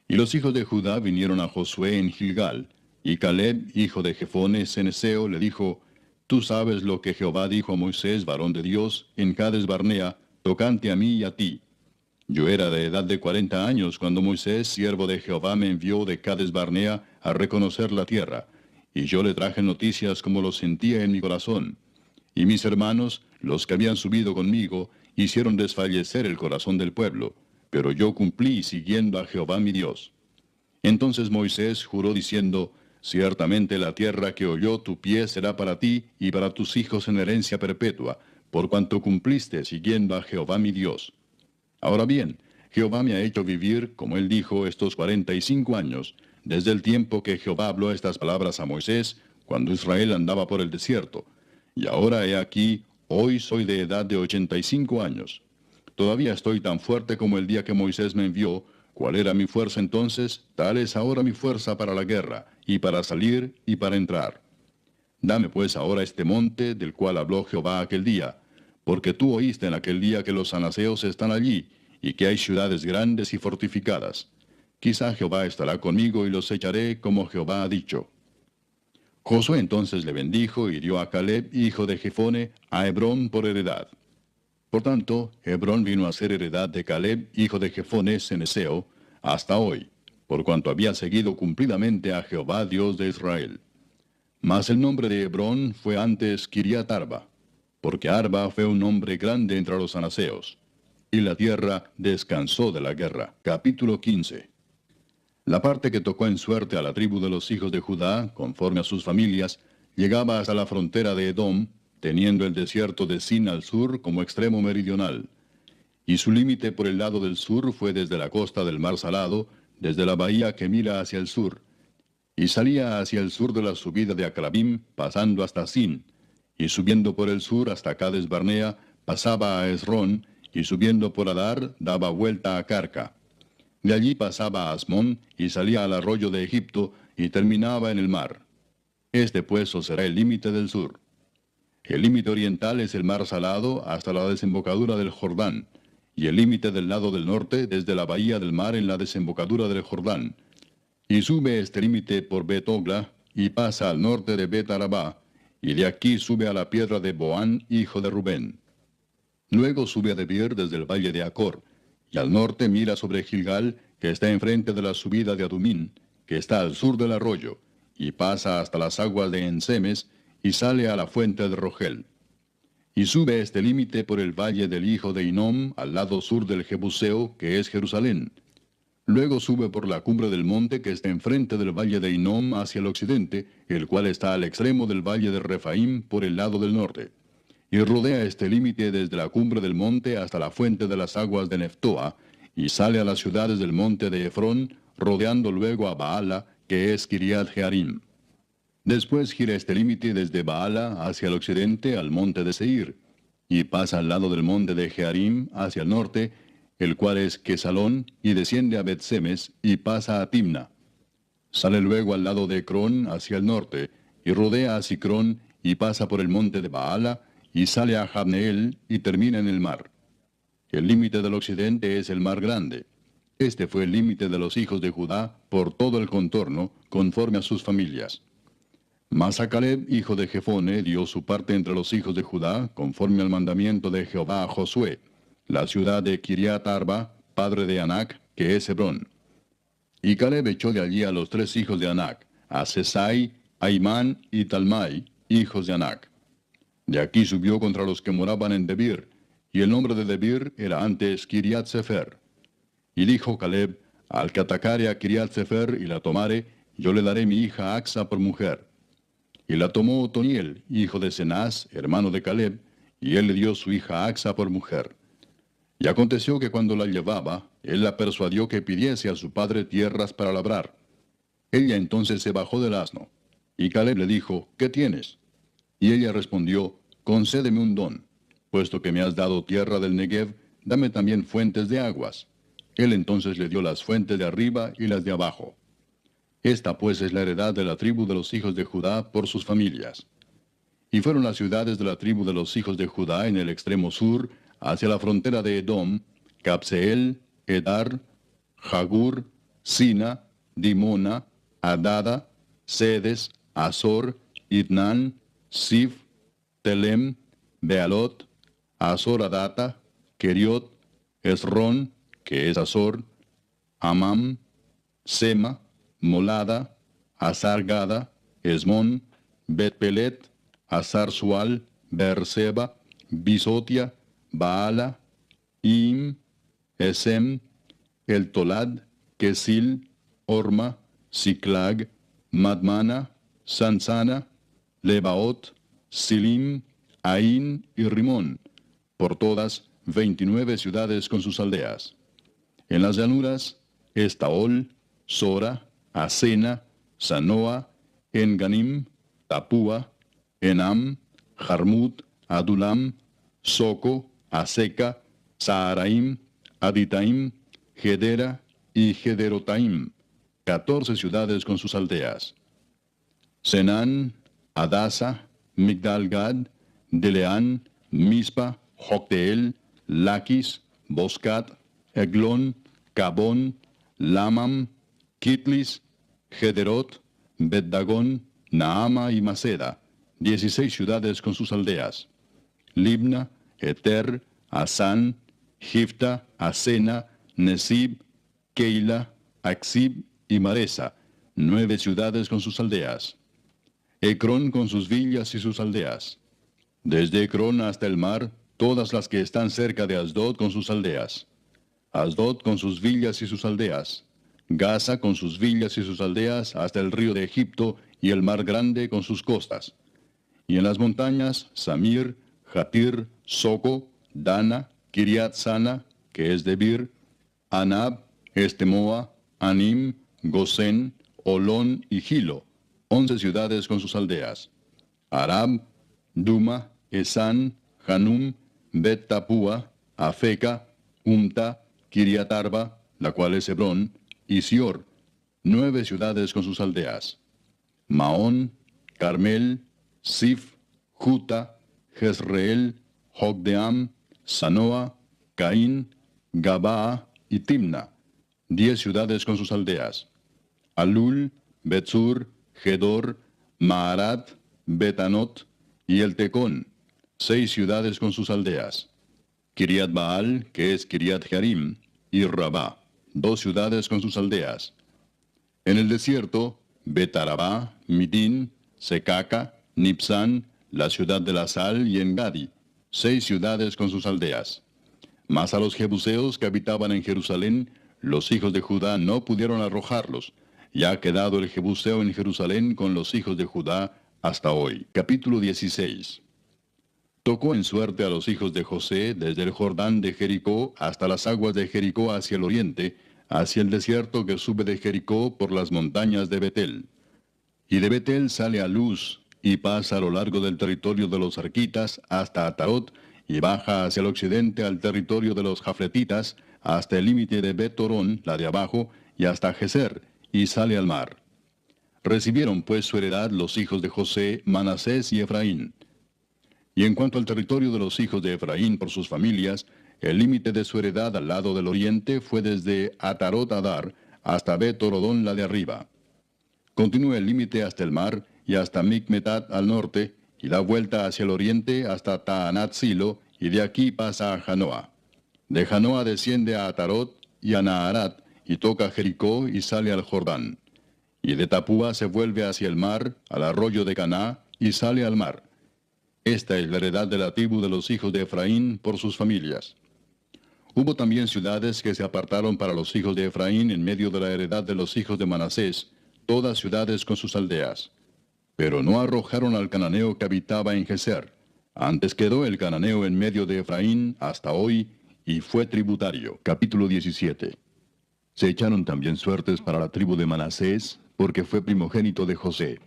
Y los hijos de Judá vinieron a Josué en Gilgal, y Caleb, hijo de Jefone ceneseo, le dijo: Tú sabes lo que Jehová dijo a Moisés, varón de Dios, en Cades Barnea, tocante a mí y a ti. Yo era de edad de 40 años cuando Moisés, siervo de Jehová, me envió de Cades Barnea a reconocer la tierra, y yo le traje noticias como lo sentía en mi corazón. Y mis hermanos, los que habían subido conmigo, hicieron desfallecer el corazón del pueblo, pero yo cumplí siguiendo a Jehová mi Dios. Entonces Moisés juró diciendo: Ciertamente la tierra que oyó tu pie será para ti y para tus hijos en herencia perpetua, por cuanto cumpliste siguiendo a Jehová mi Dios. Ahora bien, Jehová me ha hecho vivir, como él dijo, estos 45 años, desde el tiempo que Jehová habló estas palabras a Moisés, cuando Israel andaba por el desierto. Y ahora he aquí, hoy soy de edad de 85 años. Todavía estoy tan fuerte como el día que Moisés me envió. ¿Cuál era mi fuerza entonces? Tal es ahora mi fuerza para la guerra, y para salir, y para entrar. Dame pues ahora este monte, del cual habló Jehová aquel día, porque tú oíste en aquel día que los anaseos están allí, y que hay ciudades grandes y fortificadas. Quizá Jehová estará conmigo y los echaré como Jehová ha dicho. Josué entonces le bendijo y dio a Caleb, hijo de Jefone, a Hebrón por heredad. Por tanto, Hebrón vino a ser heredad de Caleb, hijo de Jefone ceneseo, hasta hoy, por cuanto había seguido cumplidamente a Jehová Dios de Israel. Mas el nombre de Hebrón fue antes Kiriat Arba, porque Arba fue un hombre grande entre los anaseos. Y la tierra descansó de la guerra. Capítulo 15. La parte que tocó en suerte a la tribu de los hijos de Judá, conforme a sus familias, llegaba hasta la frontera de Edom, teniendo el desierto de Sin al sur como extremo meridional. Y su límite por el lado del sur fue desde la costa del mar Salado, desde la bahía que mira hacia el sur. Y salía hacia el sur de la subida de Acrabim, pasando hasta Sin, y subiendo por el sur hasta Cades Barnea, pasaba a Esrón, y subiendo por Adar, daba vuelta a Carca. De allí pasaba a Asmón, y salía al arroyo de Egipto, y terminaba en el mar. Este pues os será el límite del sur. El límite oriental es el mar Salado hasta la desembocadura del Jordán, y el límite del lado del norte desde la bahía del mar en la desembocadura del Jordán. Y sube este límite por Bet-Ogla, y pasa al norte de Bet-Arabá, y de aquí sube a la piedra de Boán, hijo de Rubén. Luego sube a Debir desde el valle de Acor, y al norte mira sobre Gilgal, que está enfrente de la subida de Adumín, que está al sur del arroyo, y pasa hasta las aguas de Ensemes, y sale a la fuente de Rogel. Y sube este límite por el valle del hijo de Hinnom, al lado sur del Jebuseo, que es Jerusalén. Luego sube por la cumbre del monte que está enfrente del valle de Hinnom hacia el occidente, el cual está al extremo del valle de Refaim por el lado del norte. Y rodea este límite desde la cumbre del monte hasta la fuente de las aguas de Neftoa, y sale a las ciudades del monte de Efrón, rodeando luego a Baala, que es Kiriat Jearim. Después gira este límite desde Baala hacia el occidente al monte de Seir, y pasa al lado del monte de Jearim hacia el norte, el cual es Quesalón, y desciende a Bet-Semes, y pasa a Timna. Sale luego al lado de Ecrón hacia el norte, y rodea a Sicrón, y pasa por el monte de Baala, y sale a Jabneel, y termina en el mar. El límite del occidente es el mar grande. Este fue el límite de los hijos de Judá por todo el contorno, conforme a sus familias. Mas a Caleb, hijo de Jefone, dio su parte entre los hijos de Judá, conforme al mandamiento de Jehová a Josué, la ciudad de Kiriat Arba, padre de Anac, que es Hebrón. Y Caleb echó de allí a los 3 hijos de Anac, a Sesai, Aimán y Talmai, hijos de Anac. De aquí subió contra los que moraban en Debir, y el nombre de Debir era antes Kiriat Sefer. Y dijo Caleb: al que atacare a Kiriat Sefer y la tomare, yo le daré mi hija Axa por mujer. Y la tomó Otoniel, hijo de Cenaz, hermano de Caleb, y él le dio su hija Axa por mujer. Y aconteció que cuando la llevaba, él la persuadió que pidiese a su padre tierras para labrar. Ella entonces se bajó del asno. Y Caleb le dijo, ¿qué tienes? Y ella respondió, concédeme un don. Puesto que me has dado tierra del Negev, dame también fuentes de aguas. Él entonces le dio las fuentes de arriba y las de abajo. Esta pues es la heredad de la tribu de los hijos de Judá por sus familias. Y fueron las ciudades de la tribu de los hijos de Judá en el extremo sur, hacia la frontera de Edom, Capseel, Edar, Jagur, Sina, Dimona, Adada, Sedes, Azor, Itnan, Sif, Telem, Bealot, Azor Adata, Keriot, Esrón, que es Azor, Amam, Sema, Molada, Azar Gada, Esmón, Bet-Pelet, Azar Sual, Beerseba, Bisotia, Baala, Im, Esem, El Tolad, Kesil, Orma, Siklag, Madmana, Sansana, Lebaot, Silim, Ain y Rimón, por todas 29 ciudades con sus aldeas. En las llanuras, Estaol, Sora, Asena, Sanoa, Enganim, Tapúa, Enam, Jarmut, Adulam, Soco, Aseca, Saharaim, Aditaim, Gedera y Gederotaim, 14 ciudades con sus aldeas. Senán, Adasa, Migdalgad, Deleán, Mispa, Jocteel, Laquis, Boscat, Eglón, Cabón, Lamam, Kitlis, Gederot, Bet-Dagón, Naama y Maceda, 16 ciudades con sus aldeas. Libna, Eter, Asán, Gifta, Asena, Nesib, Keila, Axib y Maresa, 9 ciudades con sus aldeas. Ecrón con sus villas y sus aldeas. Desde Ecrón hasta el mar, todas las que están cerca de Asdod con sus aldeas. Asdod con sus villas y sus aldeas. Gaza con sus villas y sus aldeas hasta el río de Egipto y el mar grande con sus costas. Y en las montañas, Samir, Jatir, Soco, Dana, Kiriat Sana, que es Debir, Anab, Estemoa, Anim, Gosén, Olón y Gilo, 11 ciudades con sus aldeas. Arab, Duma, Esán, Hanum, Bet Tapúa, Afeca, Umta, Kiriatarba, la cual es Hebrón, y Sior, 9 ciudades con sus aldeas. Maón, Carmel, Sif, Juta, Jezreel, Jogdeam, Sanoa, Caín, Gabaa y Timna, 10 ciudades con sus aldeas. Alul, Betzur, Gedor, Maarat, Betanot y El Tecón, 6 ciudades con sus aldeas. Kiriat Baal, que es Kiriat Jearim, y Rabá, 2 ciudades con sus aldeas. En el desierto, Betarabá, Midín, Secaca, Nipsán, la ciudad de la sal y Engadi, 6 ciudades con sus aldeas. Mas a los jebuseos que habitaban en Jerusalén, los hijos de Judá no pudieron arrojarlos, y ha quedado el jebuseo en Jerusalén con los hijos de Judá hasta hoy. Capítulo 16. Tocó en suerte a los hijos de José desde el Jordán de Jericó hasta las aguas de Jericó hacia el oriente, hacia el desierto que sube de Jericó por las montañas de Betel. Y de Betel sale a Luz, y pasa a lo largo del territorio de los arquitas hasta Atarot, y baja hacia el occidente al territorio de los jafletitas, hasta el límite de Bet-Torón, la de abajo, y hasta Geser, y sale al mar. Recibieron pues su heredad los hijos de José, Manasés y Efraín. Y en cuanto al territorio de los hijos de Efraín por sus familias, el límite de su heredad al lado del oriente fue desde Atarot Adar hasta Bet-Torodón la de arriba. Continúa el límite hasta el mar y hasta Micmetat al norte, y da vuelta hacia el oriente hasta Taanat Silo, y de aquí pasa a Janoa. De Janoa desciende a Atarot y a Naharat, y toca Jericó y sale al Jordán. Y de Tapúa se vuelve hacia el mar, al arroyo de Caná, y sale al mar. Esta es la heredad de la tribu de los hijos de Efraín por sus familias. Hubo también ciudades que se apartaron para los hijos de Efraín en medio de la heredad de los hijos de Manasés, todas ciudades con sus aldeas. Pero no arrojaron al cananeo que habitaba en Geser, Antes quedó el cananeo en medio de Efraín hasta hoy, y fue tributario. Capítulo 17. Se echaron también suertes para la tribu de Manasés, porque fue primogénito de José.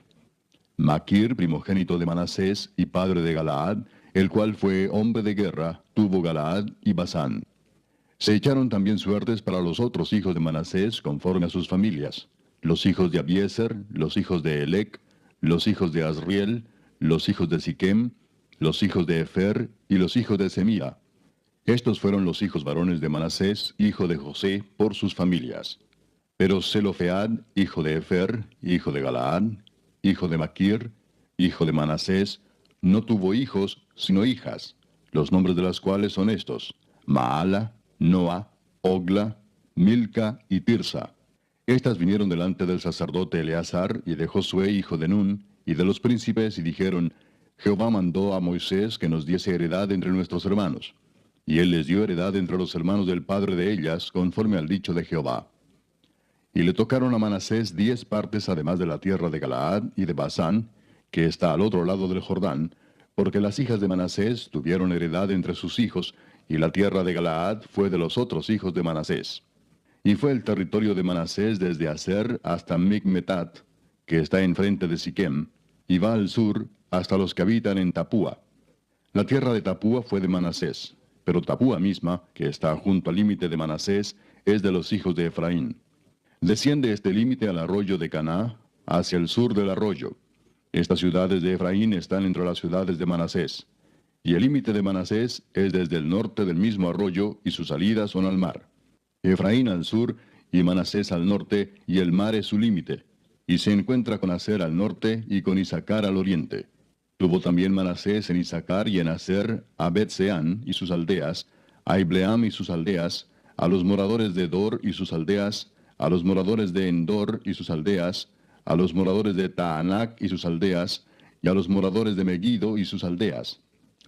Maquir, primogénito de Manasés y padre de Galaad, el cual fue hombre de guerra, tuvo Galaad y Basán. Se echaron también suertes para los otros hijos de Manasés conforme a sus familias, los hijos de Abiezer, los hijos de Elec, los hijos de Asriel, los hijos de Siquem, los hijos de Efer y los hijos de Semía. Estos fueron los hijos varones de Manasés, hijo de José, por sus familias. Pero Zelofead, hijo de Efer, hijo de Galaad, hijo de Maquir, hijo de Manasés, no tuvo hijos, sino hijas, los nombres de las cuales son estos: Maala, Noa, Ogla, Milca y Tirsa. Estas vinieron delante del sacerdote Eleazar y de Josué, hijo de Nun, y de los príncipes, y dijeron: Jehová mandó a Moisés que nos diese heredad entre nuestros hermanos. Y él les dio heredad entre los hermanos del padre de ellas, conforme al dicho de Jehová. Y le tocaron a Manasés 10 partes además de la tierra de Galaad y de Basán, que está al otro lado del Jordán, porque las hijas de Manasés tuvieron heredad entre sus hijos, y la tierra de Galaad fue de los otros hijos de Manasés. Y fue el territorio de Manasés desde Aser hasta Micmetat, que está enfrente de Siquem, y va al sur hasta los que habitan en Tapúa. La tierra de Tapúa fue de Manasés, pero Tapúa misma, que está junto al límite de Manasés, es de los hijos de Efraín. Desciende este límite al arroyo de Caná, hacia el sur del arroyo. Estas ciudades de Efraín están entre las ciudades de Manasés. Y el límite de Manasés es desde el norte del mismo arroyo, y sus salidas son al mar. Efraín al sur, y Manasés al norte, y el mar es su límite. Y se encuentra con Aser al norte, y con Isacar al oriente. Tuvo también Manasés en Isacar y en Aser a Bet-Seán y sus aldeas, a Ibleam y sus aldeas, a los moradores de Dor y sus aldeas, a los moradores de Endor y sus aldeas, a los moradores de Taanac y sus aldeas, y a los moradores de Megiddo y sus aldeas.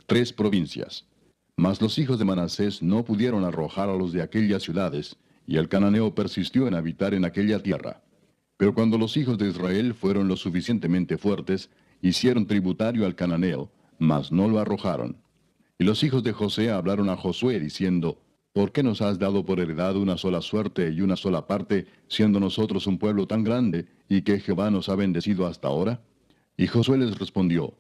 3 provincias. Mas los hijos de Manasés no pudieron arrojar a los de aquellas ciudades, y el cananeo persistió en habitar en aquella tierra. Pero cuando los hijos de Israel fueron lo suficientemente fuertes, hicieron tributario al cananeo, mas no lo arrojaron. Y los hijos de José hablaron a Josué, diciendo: ¿Por qué nos has dado por heredad una sola suerte y una sola parte, siendo nosotros un pueblo tan grande, y que Jehová nos ha bendecido hasta ahora? Y Josué les respondió: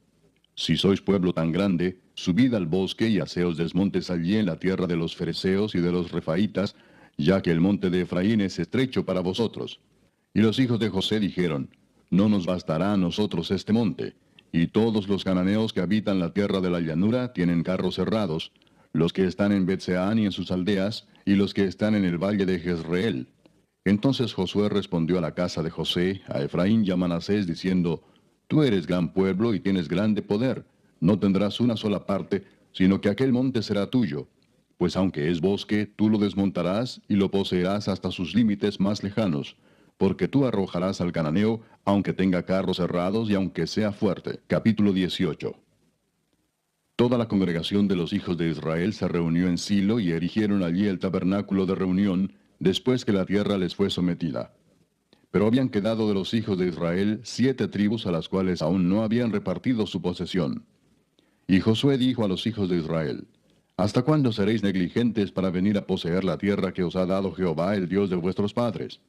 Si sois pueblo tan grande, subid al bosque y haceos desmontes allí en la tierra de los fereceos y de los refaitas, ya que el monte de Efraín es estrecho para vosotros. Y los hijos de José dijeron: No nos bastará a nosotros este monte, y todos los cananeos que habitan la tierra de la llanura tienen carros cerrados, los que están en Bet-Seán y en sus aldeas, y los que están en el valle de Jezreel. Entonces Josué respondió a la casa de José, a Efraín y a Manasés, diciendo: Tú eres gran pueblo y tienes grande poder. No tendrás una sola parte, sino que aquel monte será tuyo. Pues aunque es bosque, tú lo desmontarás y lo poseerás hasta sus límites más lejanos, porque tú arrojarás al cananeo, aunque tenga carros cerrados y aunque sea fuerte. Capítulo 18. Toda la congregación de los hijos de Israel se reunió en Silo y erigieron allí el tabernáculo de reunión, después que la tierra les fue sometida. Pero habían quedado de los hijos de Israel 7 tribus a las cuales aún no habían repartido su posesión. Y Josué dijo a los hijos de Israel: ¿Hasta cuándo seréis negligentes para venir a poseer la tierra que os ha dado Jehová, el Dios de vuestros padres?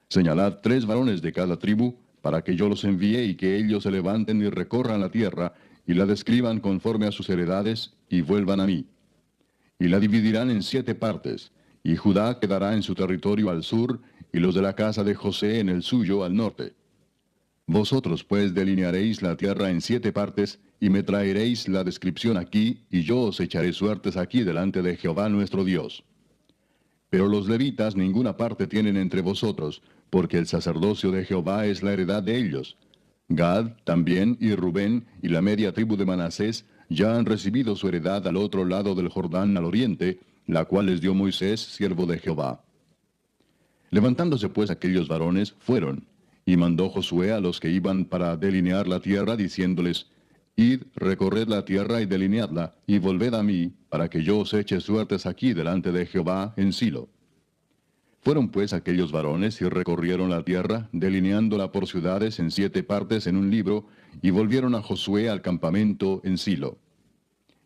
Señalad 3 varones de cada tribu, para que yo los envíe y que ellos se levanten y recorran la tierra, y la describan conforme a sus heredades, y vuelvan a mí. Y la dividirán en 7 partes, y Judá quedará en su territorio al sur, y los de la casa de José en el suyo al norte. Vosotros pues delinearéis la tierra en 7 partes, y me traeréis la descripción aquí, y yo os echaré suertes aquí delante de Jehová nuestro Dios. Pero los levitas ninguna parte tienen entre vosotros, porque el sacerdocio de Jehová es la heredad de ellos. Gad también y Rubén y la media tribu de Manasés ya han recibido su heredad al otro lado del Jordán al oriente, la cual les dio Moisés, siervo de Jehová. Levantándose pues aquellos varones, fueron, y mandó Josué a los que iban para delinear la tierra, diciéndoles: Id, recorred la tierra y delineadla, y volved a mí, para que yo os eche suertes aquí delante de Jehová en Silo. Fueron pues aquellos varones y recorrieron la tierra, delineándola por ciudades en 7 partes en un libro, y volvieron a Josué al campamento en Silo.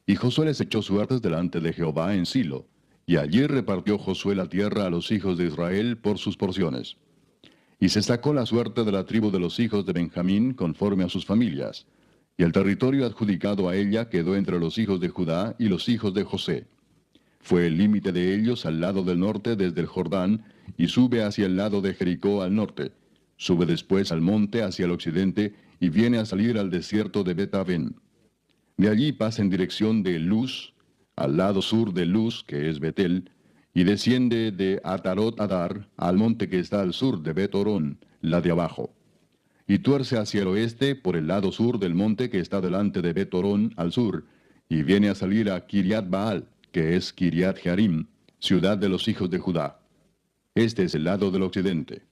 Y Josué les echó suertes delante de Jehová en Silo, y allí repartió Josué la tierra a los hijos de Israel por sus porciones. Y se sacó la suerte de la tribu de los hijos de Benjamín conforme a sus familias, y el territorio adjudicado a ella quedó entre los hijos de Judá y los hijos de José. Fue el límite de ellos al lado del norte desde el Jordán, y sube hacia el lado de Jericó al norte. Sube después al monte hacia el occidente, y viene a salir al desierto de Bet-Aven. De allí pasa en dirección de Luz, al lado sur de Luz, que es Betel, y desciende de Atarot Adar al monte que está al sur de Bet-Orón, la de abajo. Y tuerce hacia el oeste por el lado sur del monte que está delante de Bet-Orón al sur, y viene a salir a Kiriat Baal, que es Kiriat Jearim, ciudad de los hijos de Judá. Este es el lado del occidente.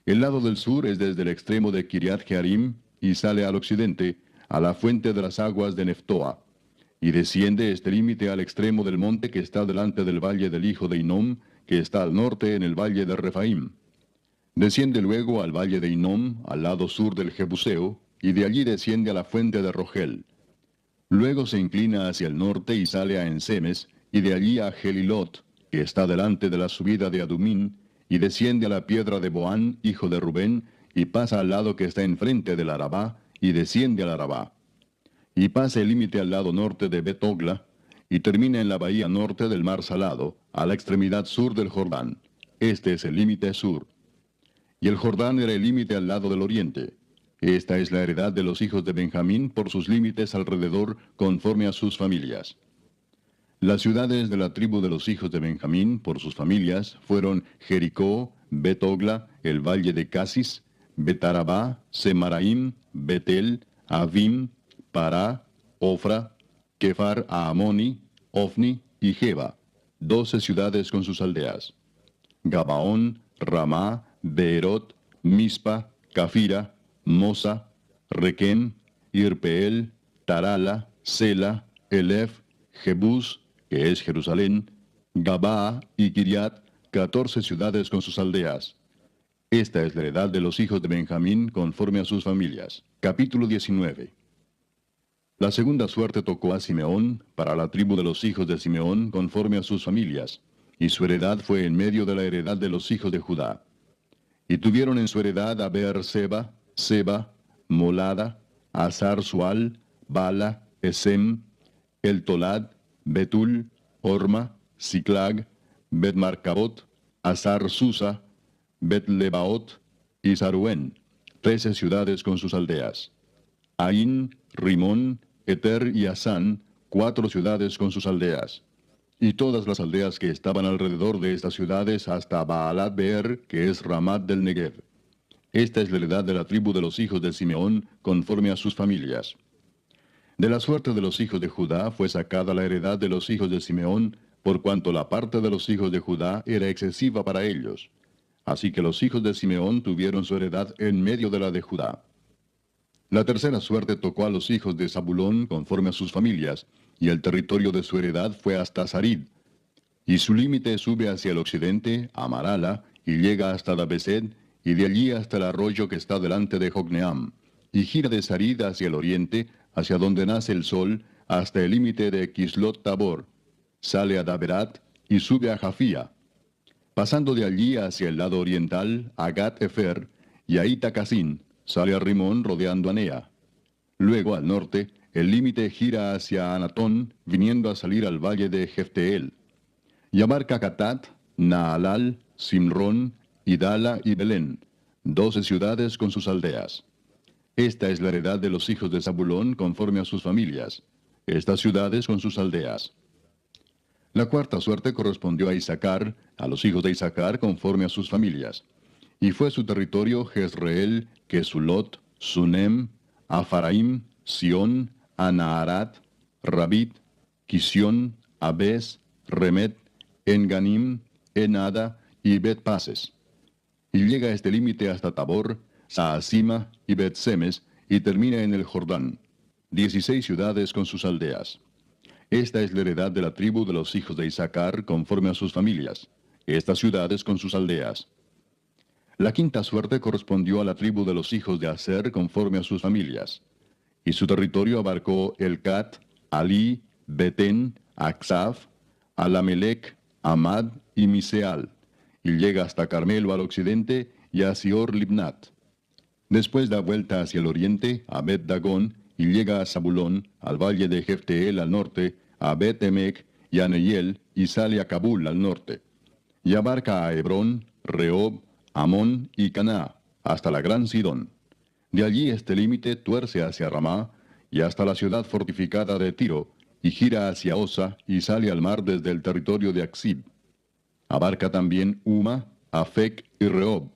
El lado del sur es desde el extremo de Kiriat Jearim y sale al occidente, a la fuente de las aguas de Neftoa, y desciende este límite al extremo del monte que está delante del valle del hijo de Hinnom, que está al norte en el valle de Refaim. Desciende luego al valle de Hinnom, al lado sur del Jebuseo, y de allí desciende a la fuente de Rogel. Luego se inclina hacia el norte y sale a Ensemes, y de allí a Gelilot, que está delante de la subida de Adumín, y desciende a la piedra de Boán, hijo de Rubén, y pasa al lado que está enfrente del Arabá, y desciende al Arabá. Y pasa el límite al lado norte de Bet-Ogla, y termina en la bahía norte del mar Salado, a la extremidad sur del Jordán. Este es el límite sur. Y el Jordán era el límite al lado del oriente. Esta es la heredad de los hijos de Benjamín por sus límites alrededor, conforme a sus familias. Las ciudades de la tribu de los hijos de Benjamín, por sus familias, fueron Jericó, Bet-Ogla, el valle de Casis, Bet-Arabá, Semaraim, Betel, Avim, Pará, Ofra, Kefar Aamoni, Ofni y Geba, 12 ciudades con sus aldeas. Gabaón, Ramá, Beerot, Mispa, Cafira, Mosa, Requem, Irpeel, Tarala, Sela, Elef, Jebús, que es Jerusalén, Gabaa y Kiriat, 14 ciudades con sus aldeas. Esta es la heredad de los hijos de Benjamín conforme a sus familias. Capítulo 19. La segunda suerte tocó a Simeón, para la tribu de los hijos de Simeón conforme a sus familias, y su heredad fue en medio de la heredad de los hijos de Judá. Y tuvieron en su heredad a Beer-seba, Seba, Molada, Azar-Sual, Bala, Esem, El-Tolad, Betul, Orma, Siclag, Bet-Marcabot, Azar-Susa, Bet-Lebaot y Saruén, 13 ciudades con sus aldeas. Ain, Rimón, Eter y Asán, 4 ciudades con sus aldeas. Y todas las aldeas que estaban alrededor de estas ciudades hasta Baalat Beer, que es Ramat del Negev. Esta es la heredad de la tribu de los hijos de Simeón, conforme a sus familias. De la suerte de los hijos de Judá fue sacada la heredad de los hijos de Simeón, por cuanto la parte de los hijos de Judá era excesiva para ellos. Así que los hijos de Simeón tuvieron su heredad en medio de la de Judá. La tercera suerte tocó a los hijos de Zabulón conforme a sus familias, y el territorio de su heredad fue hasta Sarid. Y su límite sube hacia el occidente, a Marala, y llega hasta Dabesed, y de allí hasta el arroyo que está delante de Jocneam, y gira de Sarid hacia el oriente, hacia donde nace el sol, hasta el límite de Kislot Tabor. Sale a Daberat, y sube a Jafía. Pasando de allí hacia el lado oriental, a Gat-Efer, y a Itacasín, sale a Rimón rodeando a Nea. Luego, al norte, el límite gira hacia Anatón, viniendo a salir al valle de Jefteel. Y abarca Catat, Naalal, Simrón, Idala y Belén, 12 ciudades con sus aldeas. Esta es la heredad de los hijos de Zabulón conforme a sus familias, estas ciudades con sus aldeas. La cuarta suerte correspondió a Isaacar, a los hijos de Isaacar conforme a sus familias. Y fue su territorio Jezreel, Kesulot, Sunem, Afaraim, Sión, Anaharat, Rabit, Quisión, Abes, Remet, Enganim, Enada y Bet-Pases. Y llega a este límite hasta Tabor, Saasima y Bet-Semes, y termina en el Jordán, 16 ciudades con sus aldeas. Esta es la heredad de la tribu de los hijos de Isaacar conforme a sus familias, estas ciudades con sus aldeas. La quinta suerte correspondió a la tribu de los hijos de Aser conforme a sus familias. Y su territorio abarcó Elcat, Alí, Betén, Aksaf, Alamelec, Amad y Miseal, y llega hasta Carmelo al occidente y a Sior Libnat. Después da vuelta hacia el oriente a Bet Dagón y llega a Zabulón, al valle de Jefteel al norte, a Bet Emec y a Neiel, y sale a Cabul al norte. Y abarca a Hebrón, Rehob, Amón y Caná, hasta la gran Sidón. De allí este límite tuerce hacia Ramá y hasta la ciudad fortificada de Tiro, y gira hacia Osa y sale al mar desde el territorio de Aksib. Abarca también Uma, Afec y Rehob,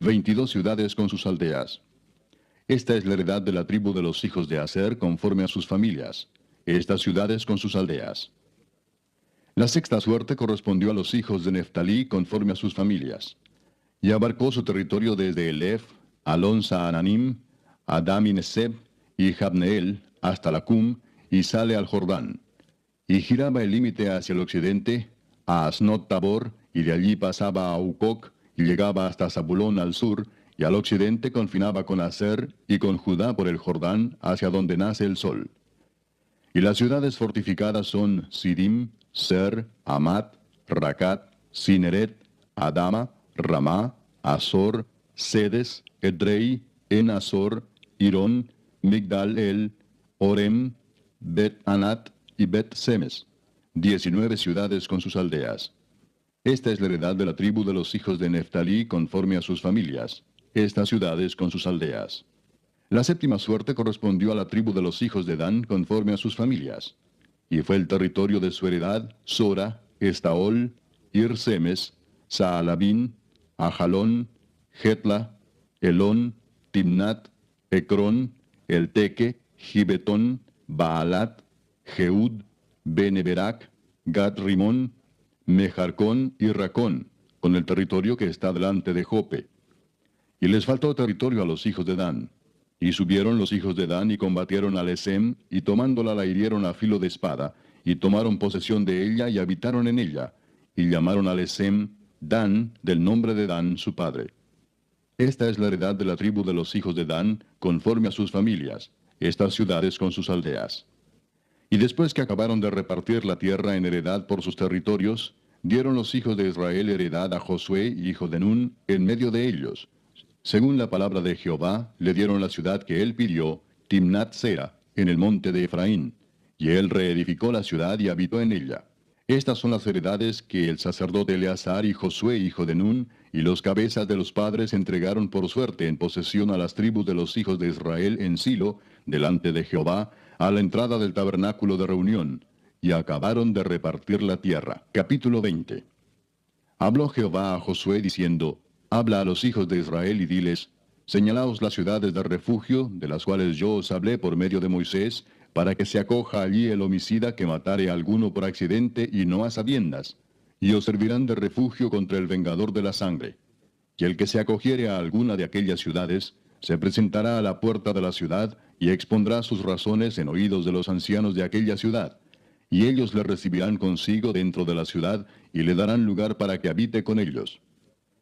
22 ciudades con sus aldeas. Esta es la heredad de la tribu de los hijos de Aser conforme a sus familias, estas ciudades con sus aldeas. La sexta suerte correspondió a los hijos de Neftalí conforme a sus familias, y abarcó su territorio desde Elef, Alon Saananim, Adam y Neseb y Jabneel hasta Lacum, y sale al Jordán. Y giraba el límite hacia el occidente, a Asnot Tabor, y de allí pasaba a Ucoc, y llegaba hasta Zabulón al sur, y al occidente confinaba con Aser y con Judá por el Jordán, hacia donde nace el sol. Y las ciudades fortificadas son Sidim, Ser, Amat, Racat, Cineret, Adama, Ramá, Azor, Sedes, Edrei, En-Azor, Irón, Migdal-El, Orem, Bet-Anat y Bet-Semes, 19 ciudades con sus aldeas. Esta es la heredad de la tribu de los hijos de Neftalí conforme a sus familias, estas ciudades con sus aldeas. La séptima suerte correspondió a la tribu de los hijos de Dan conforme a sus familias, y fue el territorio de su heredad Sora, Estaol, Ir-Semes, Saalabín, Ajalón, Jetla, Elón, Timnat, Ecrón, Elteque, Gibetón, Baalat, Jeud, Beneberac, Gat-Rimón, Mejarcón y Racón, con el territorio que está delante de Jope. Y les faltó territorio a los hijos de Dan. Y subieron los hijos de Dan y combatieron a Lesem, y tomándola la hirieron a filo de espada, y tomaron posesión de ella y habitaron en ella, y llamaron a Lesem Dan, del nombre de Dan su padre. Esta es la heredad de la tribu de los hijos de Dan, conforme a sus familias, estas ciudades con sus aldeas. Y después que acabaron de repartir la tierra en heredad por sus territorios, dieron los hijos de Israel heredad a Josué, hijo de Nun, en medio de ellos. Según la palabra de Jehová, le dieron la ciudad que él pidió, Timnat Sera, en el monte de Efraín, y él reedificó la ciudad y habitó en ella. Estas son las heredades que el sacerdote Eleazar y Josué, hijo de Nun, y los cabezas de los padres entregaron por suerte en posesión a las tribus de los hijos de Israel en Silo, delante de Jehová, a la entrada del tabernáculo de reunión, y acabaron de repartir la tierra. Capítulo 20. Habló Jehová a Josué diciendo, habla a los hijos de Israel y diles, señalaos las ciudades de refugio, de las cuales yo os hablé por medio de Moisés, para que se acoja allí el homicida que matare a alguno por accidente y no a sabiendas, y os servirán de refugio contra el vengador de la sangre. Y el que se acogiere a alguna de aquellas ciudades, se presentará a la puerta de la ciudad, y expondrá sus razones en oídos de los ancianos de aquella ciudad, y ellos le recibirán consigo dentro de la ciudad, y le darán lugar para que habite con ellos.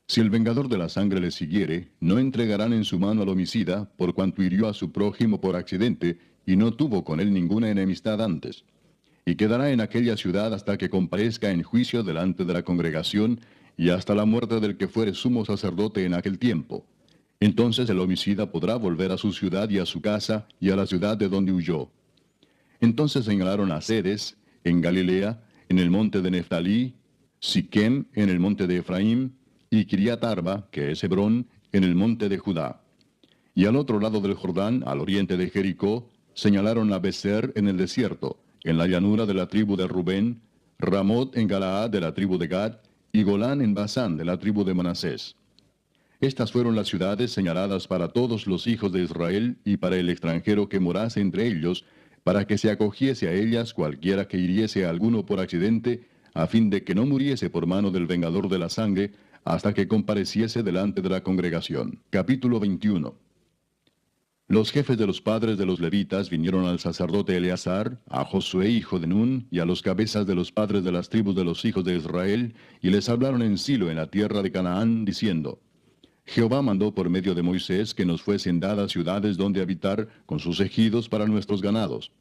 Si el vengador de la sangre le siguiere, no entregarán en su mano al homicida, por cuanto hirió a su prójimo por accidente, y no tuvo con él ninguna enemistad antes. Y quedará en aquella ciudad hasta que comparezca en juicio delante de la congregación, y hasta la muerte del que fuere sumo sacerdote en aquel tiempo. Entonces el homicida podrá volver a su ciudad y a su casa, y a la ciudad de donde huyó. Entonces señalaron a Sedes, en Galilea, en el monte de Neftalí, Siquem, en el monte de Efraín, y Kiriat Arba, que es Hebrón, en el monte de Judá. Y al otro lado del Jordán, al oriente de Jericó, señalaron a Beser en el desierto, en la llanura de la tribu de Rubén, Ramot en Galaad de la tribu de Gad, y Golán en Basán de la tribu de Manasés. Estas fueron las ciudades señaladas para todos los hijos de Israel y para el extranjero que morase entre ellos, para que se acogiese a ellas cualquiera que hiriese a alguno por accidente, a fin de que no muriese por mano del vengador de la sangre, hasta que compareciese delante de la congregación. Capítulo 21. Los jefes de los padres de los levitas vinieron al sacerdote Eleazar, a Josué hijo de Nun, y a los cabezas de los padres de las tribus de los hijos de Israel, y les hablaron en Silo, en la tierra de Canaán, diciendo, Jehová mandó por medio de Moisés que nos fuesen dadas ciudades donde habitar, con sus ejidos para nuestros ganados.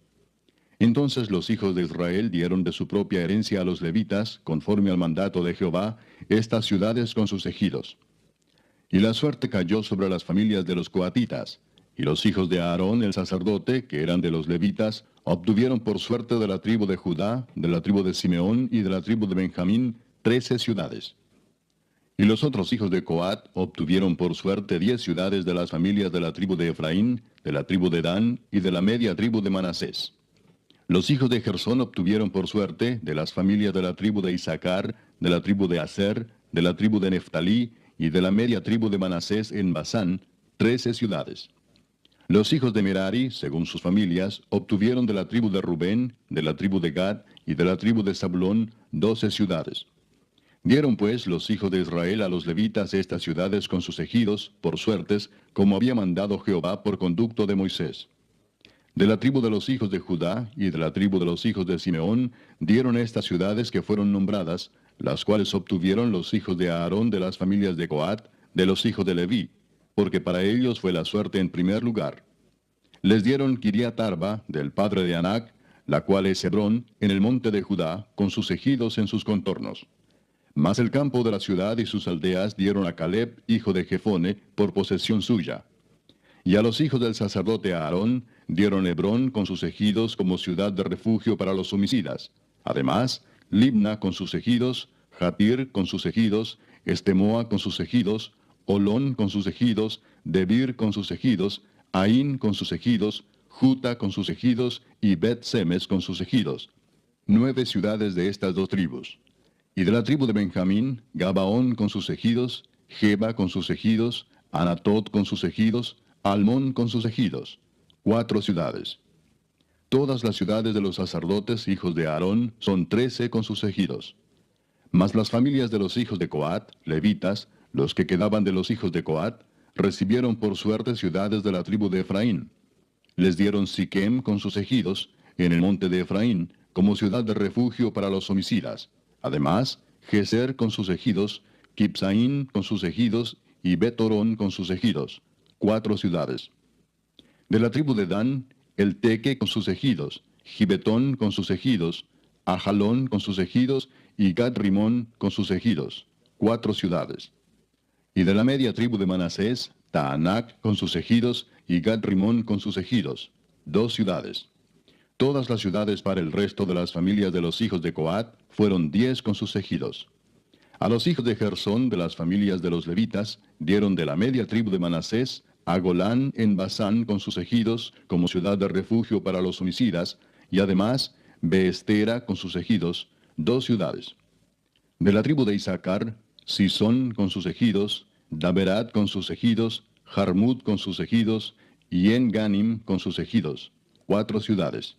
Entonces los hijos de Israel dieron de su propia herencia a los levitas, conforme al mandato de Jehová, estas ciudades con sus ejidos. Y la suerte cayó sobre las familias de los coatitas, y los hijos de Aarón el sacerdote, que eran de los levitas, obtuvieron por suerte de la tribu de Judá, de la tribu de Simeón y de la tribu de Benjamín 13 ciudades. Y los otros hijos de Coat obtuvieron por suerte 10 ciudades de las familias de la tribu de Efraín, de la tribu de Dan y de la media tribu de Manasés. Los hijos de Gersón obtuvieron por suerte de las familias de la tribu de Isaacar, de la tribu de Aser, de la tribu de Neftalí y de la media tribu de Manasés en Basán, 13 ciudades. Los hijos de Merari, según sus familias, obtuvieron de la tribu de Rubén, de la tribu de Gad y de la tribu de Zabulón 12 ciudades. Dieron pues los hijos de Israel a los levitas estas ciudades con sus ejidos, por suertes, como había mandado Jehová por conducto de Moisés. De la tribu de los hijos de Judá y de la tribu de los hijos de Simeón dieron estas ciudades que fueron nombradas, las cuales obtuvieron los hijos de Aarón de las familias de Coat, de los hijos de Leví, porque para ellos fue la suerte en primer lugar. Les dieron Kiriat Arba, del padre de Anac, la cual es Hebrón, en el monte de Judá, con sus ejidos en sus contornos. Mas el campo de la ciudad y sus aldeas dieron a Caleb, hijo de Jefone, por posesión suya. Y a los hijos del sacerdote Aarón dieron Hebrón con sus ejidos como ciudad de refugio para los homicidas. Además, Libna con sus ejidos, Jatir con sus ejidos, Estemoa con sus ejidos, Olón con sus ejidos, Debir con sus ejidos, Aín con sus ejidos, Juta con sus ejidos y Bet-Semes con sus ejidos. 9 ciudades de estas dos tribus. Y de la tribu de Benjamín, Gabaón con sus ejidos, Geba con sus ejidos, Anatot con sus ejidos, Almón con sus ejidos. 4 ciudades. Todas las ciudades de los sacerdotes, hijos de Aarón, son 13 con sus ejidos. Mas las familias de los hijos de Coat, levitas, los que quedaban de los hijos de Coat, recibieron por suerte ciudades de la tribu de Efraín. Les dieron Siquem con sus ejidos, en el monte de Efraín, como ciudad de refugio para los homicidas. Además, Geser con sus ejidos, Kipsaín con sus ejidos y Betorón con sus ejidos. 4 ciudades. De la tribu de Dan, el Teque con sus ejidos, Gibetón con sus ejidos, Ajalón con sus ejidos y Gad-Rimón con sus ejidos. 4 ciudades. Y de la media tribu de Manasés, Taanac con sus ejidos y Gad-Rimón con sus ejidos. 2 ciudades. Todas las ciudades para el resto de las familias de los hijos de Coat fueron 10 con sus ejidos. A los hijos de Gersón de las familias de los levitas dieron de la media tribu de Manasés a Golán en Basán con sus ejidos como ciudad de refugio para los homicidas, y además Beestera con sus ejidos, 2 ciudades. De la tribu de Isaacar, Sisón con sus ejidos, Daberat con sus ejidos, Jarmut con sus ejidos, y En-Ganim con sus ejidos, 4 ciudades.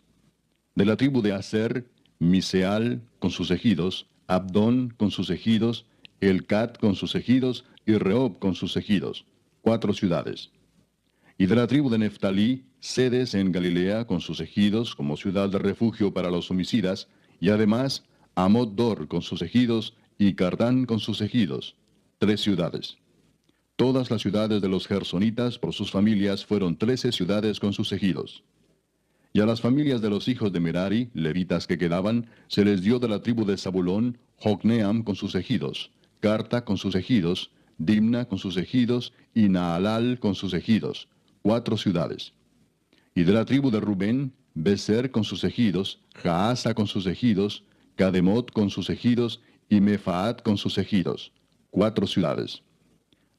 De la tribu de Aser, Miseal con sus ejidos, Abdón con sus ejidos, Elcat con sus ejidos y Rehob con sus ejidos, 4 ciudades. Y de la tribu de Neftalí, Sedes en Galilea con sus ejidos como ciudad de refugio para los homicidas, y además Amot-Dor con sus ejidos y Cardán con sus ejidos, 3 ciudades. Todas las ciudades de los gersonitas por sus familias fueron 13 ciudades con sus ejidos. Y a las familias de los hijos de Merari, levitas que quedaban, se les dio de la tribu de Zabulón, Jocneam con sus ejidos, Carta con sus ejidos, Dimna con sus ejidos y Naalal con sus ejidos, 4 ciudades. Y de la tribu de Rubén, Beser con sus ejidos, Jaasa con sus ejidos, Cademot con sus ejidos y Mefaat con sus ejidos, 4 ciudades.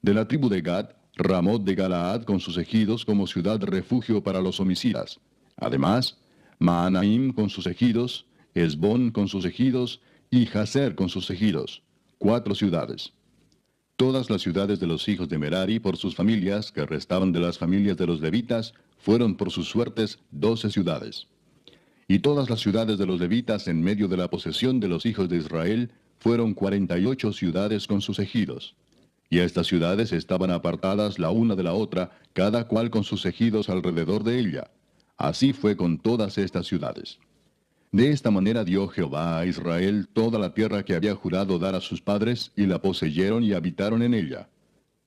De la tribu de Gad, Ramot de Galaad con sus ejidos como ciudad de refugio para los homicidas. Además, Maanaim con sus ejidos, Esbón con sus ejidos y Jaser con sus ejidos, 4 ciudades. Todas las ciudades de los hijos de Merari por sus familias, que restaban de las familias de los levitas, fueron por sus suertes 12 ciudades. Y todas las ciudades de los levitas en medio de la posesión de los hijos de Israel fueron 48 ciudades con sus ejidos. Y estas ciudades estaban apartadas la una de la otra, cada cual con sus ejidos alrededor de ella. Así fue con todas estas ciudades. De esta manera dio Jehová a Israel toda la tierra que había jurado dar a sus padres, y la poseyeron y habitaron en ella.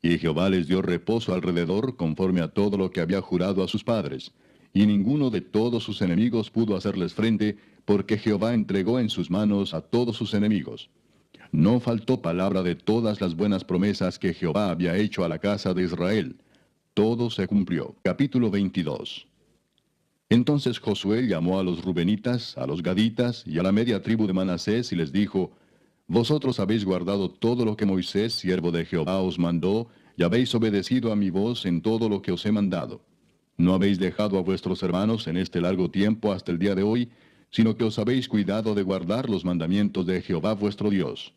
Y Jehová les dio reposo alrededor, conforme a todo lo que había jurado a sus padres. y ninguno de todos sus enemigos pudo hacerles frente, porque Jehová entregó en sus manos a todos sus enemigos. No faltó palabra de todas las buenas promesas que Jehová había hecho a la casa de Israel. Todo se cumplió. Capítulo 22. Entonces Josué llamó a los rubenitas, a los gaditas y a la media tribu de Manasés y les dijo: Vosotros habéis guardado todo lo que Moisés, siervo de Jehová, os mandó, y habéis obedecido a mi voz en todo lo que os he mandado. No habéis dejado a vuestros hermanos en este largo tiempo hasta el día de hoy, sino que os habéis cuidado de guardar los mandamientos de Jehová vuestro Dios.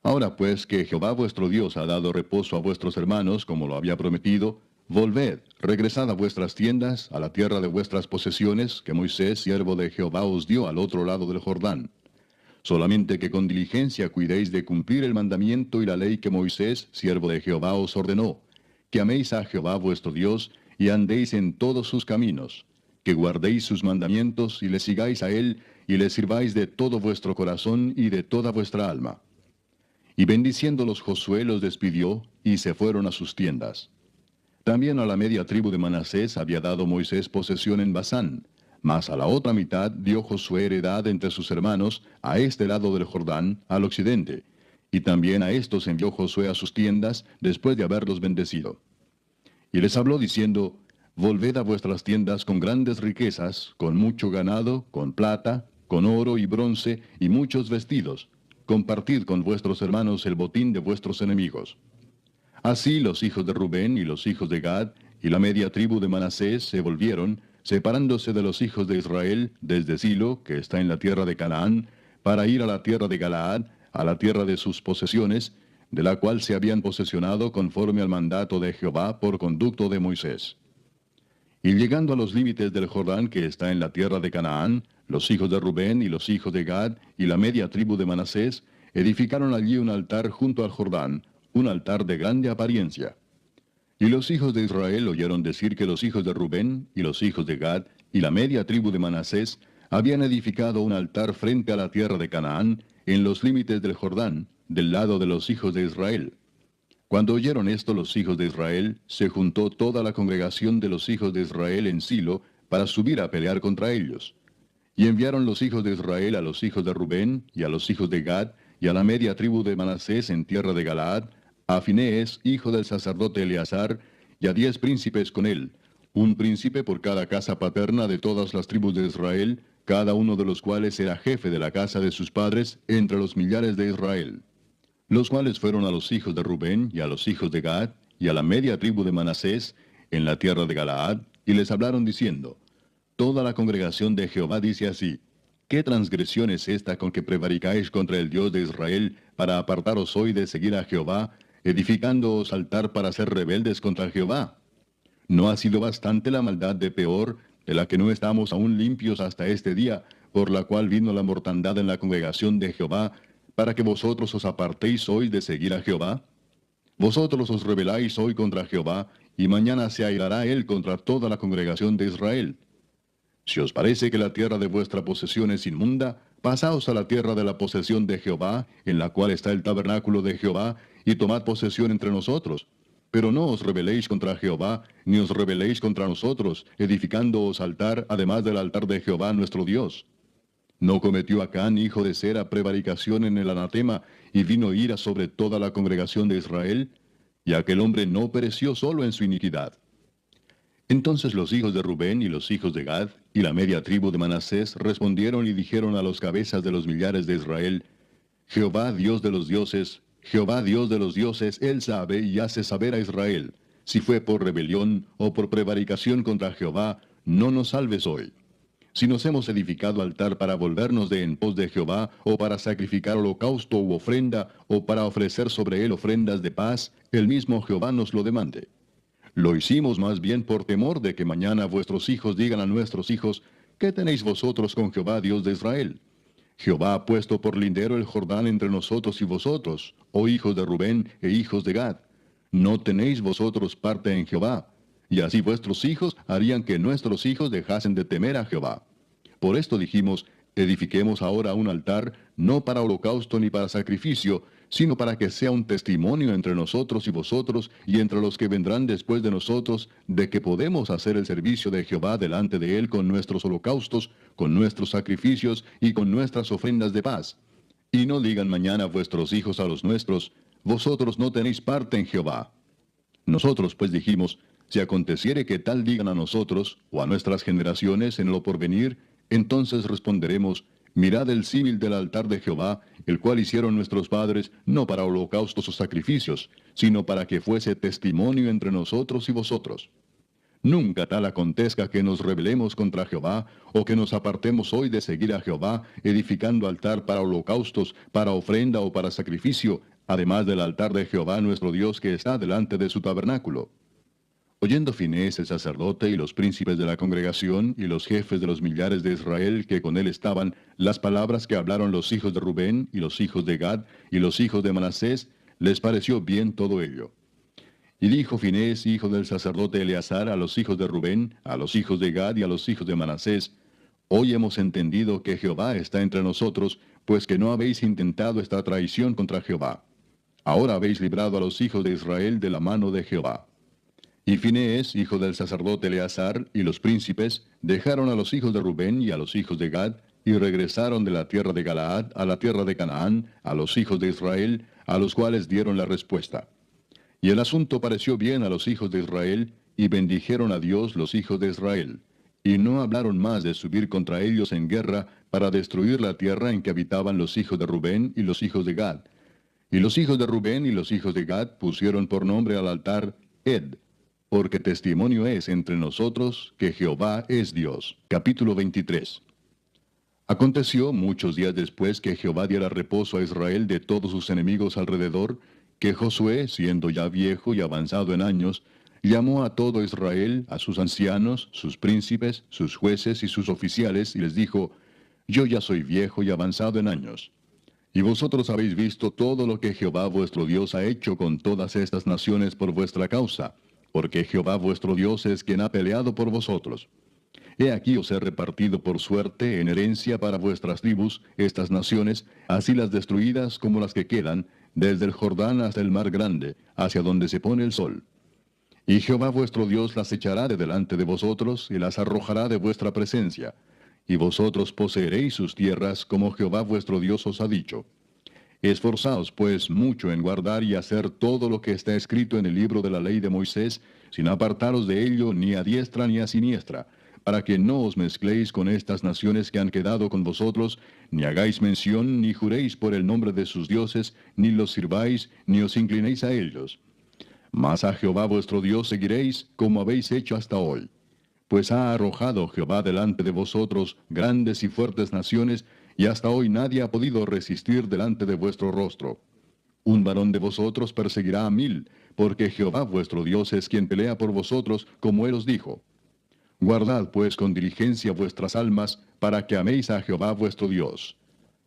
Ahora pues que Jehová vuestro Dios ha dado reposo a vuestros hermanos, como lo había prometido, volved, regresad a vuestras tiendas, a la tierra de vuestras posesiones, que Moisés, siervo de Jehová, os dio al otro lado del Jordán. Solamente que con diligencia cuidéis de cumplir el mandamiento y la ley que Moisés, siervo de Jehová, os ordenó, que améis a Jehová vuestro Dios, y andéis en todos sus caminos, que guardéis sus mandamientos, y le sigáis a él, y le sirváis de todo vuestro corazón y de toda vuestra alma. Y bendiciéndolos Josué los despidió, y se fueron a sus tiendas. También a la media tribu de Manasés había dado Moisés posesión en Basán, mas a la otra mitad dio Josué heredad entre sus hermanos, a este lado del Jordán, al occidente, y también a estos envió Josué a sus tiendas, después de haberlos bendecido. Y les habló diciendo: Volved a vuestras tiendas con grandes riquezas, con mucho ganado, con plata, con oro y bronce, y muchos vestidos. Compartid con vuestros hermanos el botín de vuestros enemigos. Así los hijos de Rubén y los hijos de Gad y la media tribu de Manasés se volvieron, separándose de los hijos de Israel, desde Silo, que está en la tierra de Canaán, para ir a la tierra de Galaad, a la tierra de sus posesiones, de la cual se habían posesionado conforme al mandato de Jehová por conducto de Moisés. Y llegando a los límites del Jordán que está en la tierra de Canaán, los hijos de Rubén y los hijos de Gad y la media tribu de Manasés edificaron allí un altar junto al Jordán, un altar de grande apariencia. Y los hijos de Israel oyeron decir que los hijos de Rubén y los hijos de Gad y la media tribu de Manasés habían edificado un altar frente a la tierra de Canaán, en los límites del Jordán, del lado de los hijos de Israel. Cuando oyeron esto los hijos de Israel, se juntó toda la congregación de los hijos de Israel en Silo para subir a pelear contra ellos. Y enviaron los hijos de Israel a los hijos de Rubén y a los hijos de Gad y a la media tribu de Manasés en tierra de Galaad, a Finehés, hijo del sacerdote Eleazar, y a 10 príncipes con él, un príncipe por cada casa paterna de todas las tribus de Israel, cada uno de los cuales era jefe de la casa de sus padres entre los millares de Israel. Los cuales fueron a los hijos de Rubén y a los hijos de Gad y a la media tribu de Manasés en la tierra de Galaad, y les hablaron diciendo: Toda la congregación de Jehová dice así: ¿Qué transgresión es esta con que prevaricáis contra el Dios de Israel para apartaros hoy de seguir a Jehová, edificándoos altar para ser rebeldes contra Jehová? ¿No ha sido bastante la maldad de Peor, de la que no estamos aún limpios hasta este día, por la cual vino la mortandad en la congregación de Jehová, para que vosotros os apartéis hoy de seguir a Jehová? Vosotros os rebeláis hoy contra Jehová, y mañana se airará él contra toda la congregación de Israel. Si os parece que la tierra de vuestra posesión es inmunda, pasaos a la tierra de la posesión de Jehová, en la cual está el tabernáculo de Jehová, y tomad posesión entre nosotros. Pero no os rebeléis contra Jehová, ni os rebeléis contra nosotros, edificándoos altar, además del altar de Jehová nuestro Dios. ¿No cometió Acán, hijo de Sera, prevaricación en el anatema, y vino ira sobre toda la congregación de Israel? Y aquel hombre no pereció solo en su iniquidad. Entonces los hijos de Rubén y los hijos de Gad y la media tribu de Manasés respondieron y dijeron a los cabezas de los millares de Israel: Jehová Dios de los dioses, Jehová Dios de los dioses, él sabe y hace saber a Israel, si fue por rebelión o por prevaricación contra Jehová, no nos salves hoy. Si nos hemos edificado altar para volvernos de en pos de Jehová, o para sacrificar holocausto u ofrenda, o para ofrecer sobre él ofrendas de paz, el mismo Jehová nos lo demande. Lo hicimos más bien por temor de que mañana vuestros hijos digan a nuestros hijos: ¿Qué tenéis vosotros con Jehová Dios de Israel? Jehová ha puesto por lindero el Jordán entre nosotros y vosotros, oh hijos de Rubén e hijos de Gad. No tenéis vosotros parte en Jehová, y así vuestros hijos harían que nuestros hijos dejasen de temer a Jehová. Por esto dijimos: edifiquemos ahora un altar, no para holocausto ni para sacrificio, sino para que sea un testimonio entre nosotros y vosotros, y entre los que vendrán después de nosotros, de que podemos hacer el servicio de Jehová delante de él con nuestros holocaustos, con nuestros sacrificios y con nuestras ofrendas de paz. Y no digan mañana vuestros hijos a los nuestros, vosotros no tenéis parte en Jehová. Nosotros pues dijimos, si aconteciere que tal digan a nosotros, o a nuestras generaciones en lo porvenir, entonces responderemos, mirad el símil del altar de Jehová, el cual hicieron nuestros padres, no para holocaustos o sacrificios, sino para que fuese testimonio entre nosotros y vosotros. Nunca tal acontezca que nos rebelemos contra Jehová, o que nos apartemos hoy de seguir a Jehová, edificando altar para holocaustos, para ofrenda o para sacrificio, además del altar de Jehová nuestro Dios que está delante de su tabernáculo. Oyendo Finés el sacerdote y los príncipes de la congregación y los jefes de los millares de Israel que con él estaban, las palabras que hablaron los hijos de Rubén y los hijos de Gad y los hijos de Manasés, les pareció bien todo ello. Y dijo Finés, hijo del sacerdote Eleazar, a los hijos de Rubén, a los hijos de Gad y a los hijos de Manasés, hoy hemos entendido que Jehová está entre nosotros, pues que no habéis intentado esta traición contra Jehová. Ahora habéis librado a los hijos de Israel de la mano de Jehová. Y Finés, hijo del sacerdote Eleazar, y los príncipes, dejaron a los hijos de Rubén y a los hijos de Gad, y regresaron de la tierra de Galaad a la tierra de Canaán, a los hijos de Israel, a los cuales dieron la respuesta. Y el asunto pareció bien a los hijos de Israel, y bendijeron a Dios los hijos de Israel. Y no hablaron más de subir contra ellos en guerra para destruir la tierra en que habitaban los hijos de Rubén y los hijos de Gad. Y los hijos de Rubén y los hijos de Gad pusieron por nombre al altar Ed, porque testimonio es entre nosotros que Jehová es Dios. Capítulo 23. Aconteció muchos días después que Jehová diera reposo a Israel de todos sus enemigos alrededor, que Josué, siendo ya viejo y avanzado en años, llamó a todo Israel, a sus ancianos, sus príncipes, sus jueces y sus oficiales, y les dijo, yo ya soy viejo y avanzado en años. Y vosotros habéis visto todo lo que Jehová vuestro Dios ha hecho con todas estas naciones por vuestra causa, porque Jehová vuestro Dios es quien ha peleado por vosotros. He aquí os he repartido por suerte en herencia para vuestras tribus estas naciones, así las destruidas como las que quedan, desde el Jordán hasta el mar grande, hacia donde se pone el sol. Y Jehová vuestro Dios las echará de delante de vosotros, y las arrojará de vuestra presencia, y vosotros poseeréis sus tierras como Jehová vuestro Dios os ha dicho. Esforzaos, pues, mucho en guardar y hacer todo lo que está escrito en el libro de la ley de Moisés, sin apartaros de ello ni a diestra ni a siniestra, para que no os mezcléis con estas naciones que han quedado con vosotros, ni hagáis mención, ni juréis por el nombre de sus dioses, ni los sirváis, ni os inclinéis a ellos. Mas a Jehová vuestro Dios seguiréis, como habéis hecho hasta hoy. Pues ha arrojado Jehová delante de vosotros grandes y fuertes naciones, y hasta hoy nadie ha podido resistir delante de vuestro rostro. Un varón de vosotros perseguirá a 1000, porque Jehová vuestro Dios es quien pelea por vosotros, como él os dijo. Guardad pues con diligencia vuestras almas, para que améis a Jehová vuestro Dios.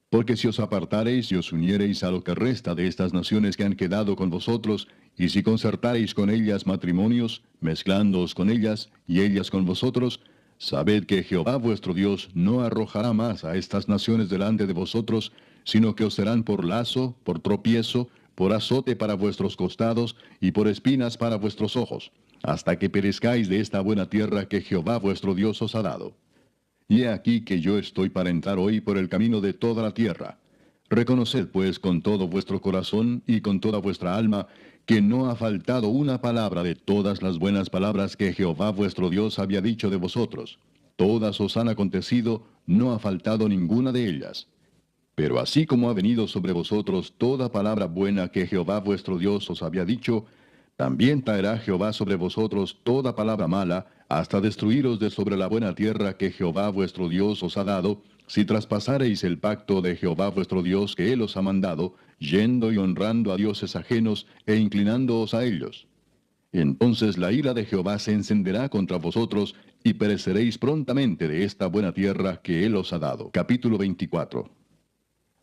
Porque si os apartareis y os uniereis a lo que resta de estas naciones que han quedado con vosotros, y si concertareis con ellas matrimonios, mezclándoos con ellas, y ellas con vosotros, sabed que Jehová vuestro Dios no arrojará más a estas naciones delante de vosotros, sino que os serán por lazo, por tropiezo, por azote para vuestros costados, y por espinas para vuestros ojos, hasta que perezcáis de esta buena tierra que Jehová vuestro Dios os ha dado. Y he aquí que yo estoy para entrar hoy por el camino de toda la tierra. Reconoced pues con todo vuestro corazón y con toda vuestra alma, que no ha faltado una palabra de todas las buenas palabras que Jehová vuestro Dios había dicho de vosotros. Todas os han acontecido, no ha faltado ninguna de ellas. Pero así como ha venido sobre vosotros toda palabra buena que Jehová vuestro Dios os había dicho, también traerá Jehová sobre vosotros toda palabra mala, hasta destruiros de sobre la buena tierra que Jehová vuestro Dios os ha dado, si traspasareis el pacto de Jehová vuestro Dios que él os ha mandado, yendo y honrando a dioses ajenos e inclinándoos a ellos. Entonces la ira de Jehová se encenderá contra vosotros, y pereceréis prontamente de esta buena tierra que él os ha dado. Capítulo 24.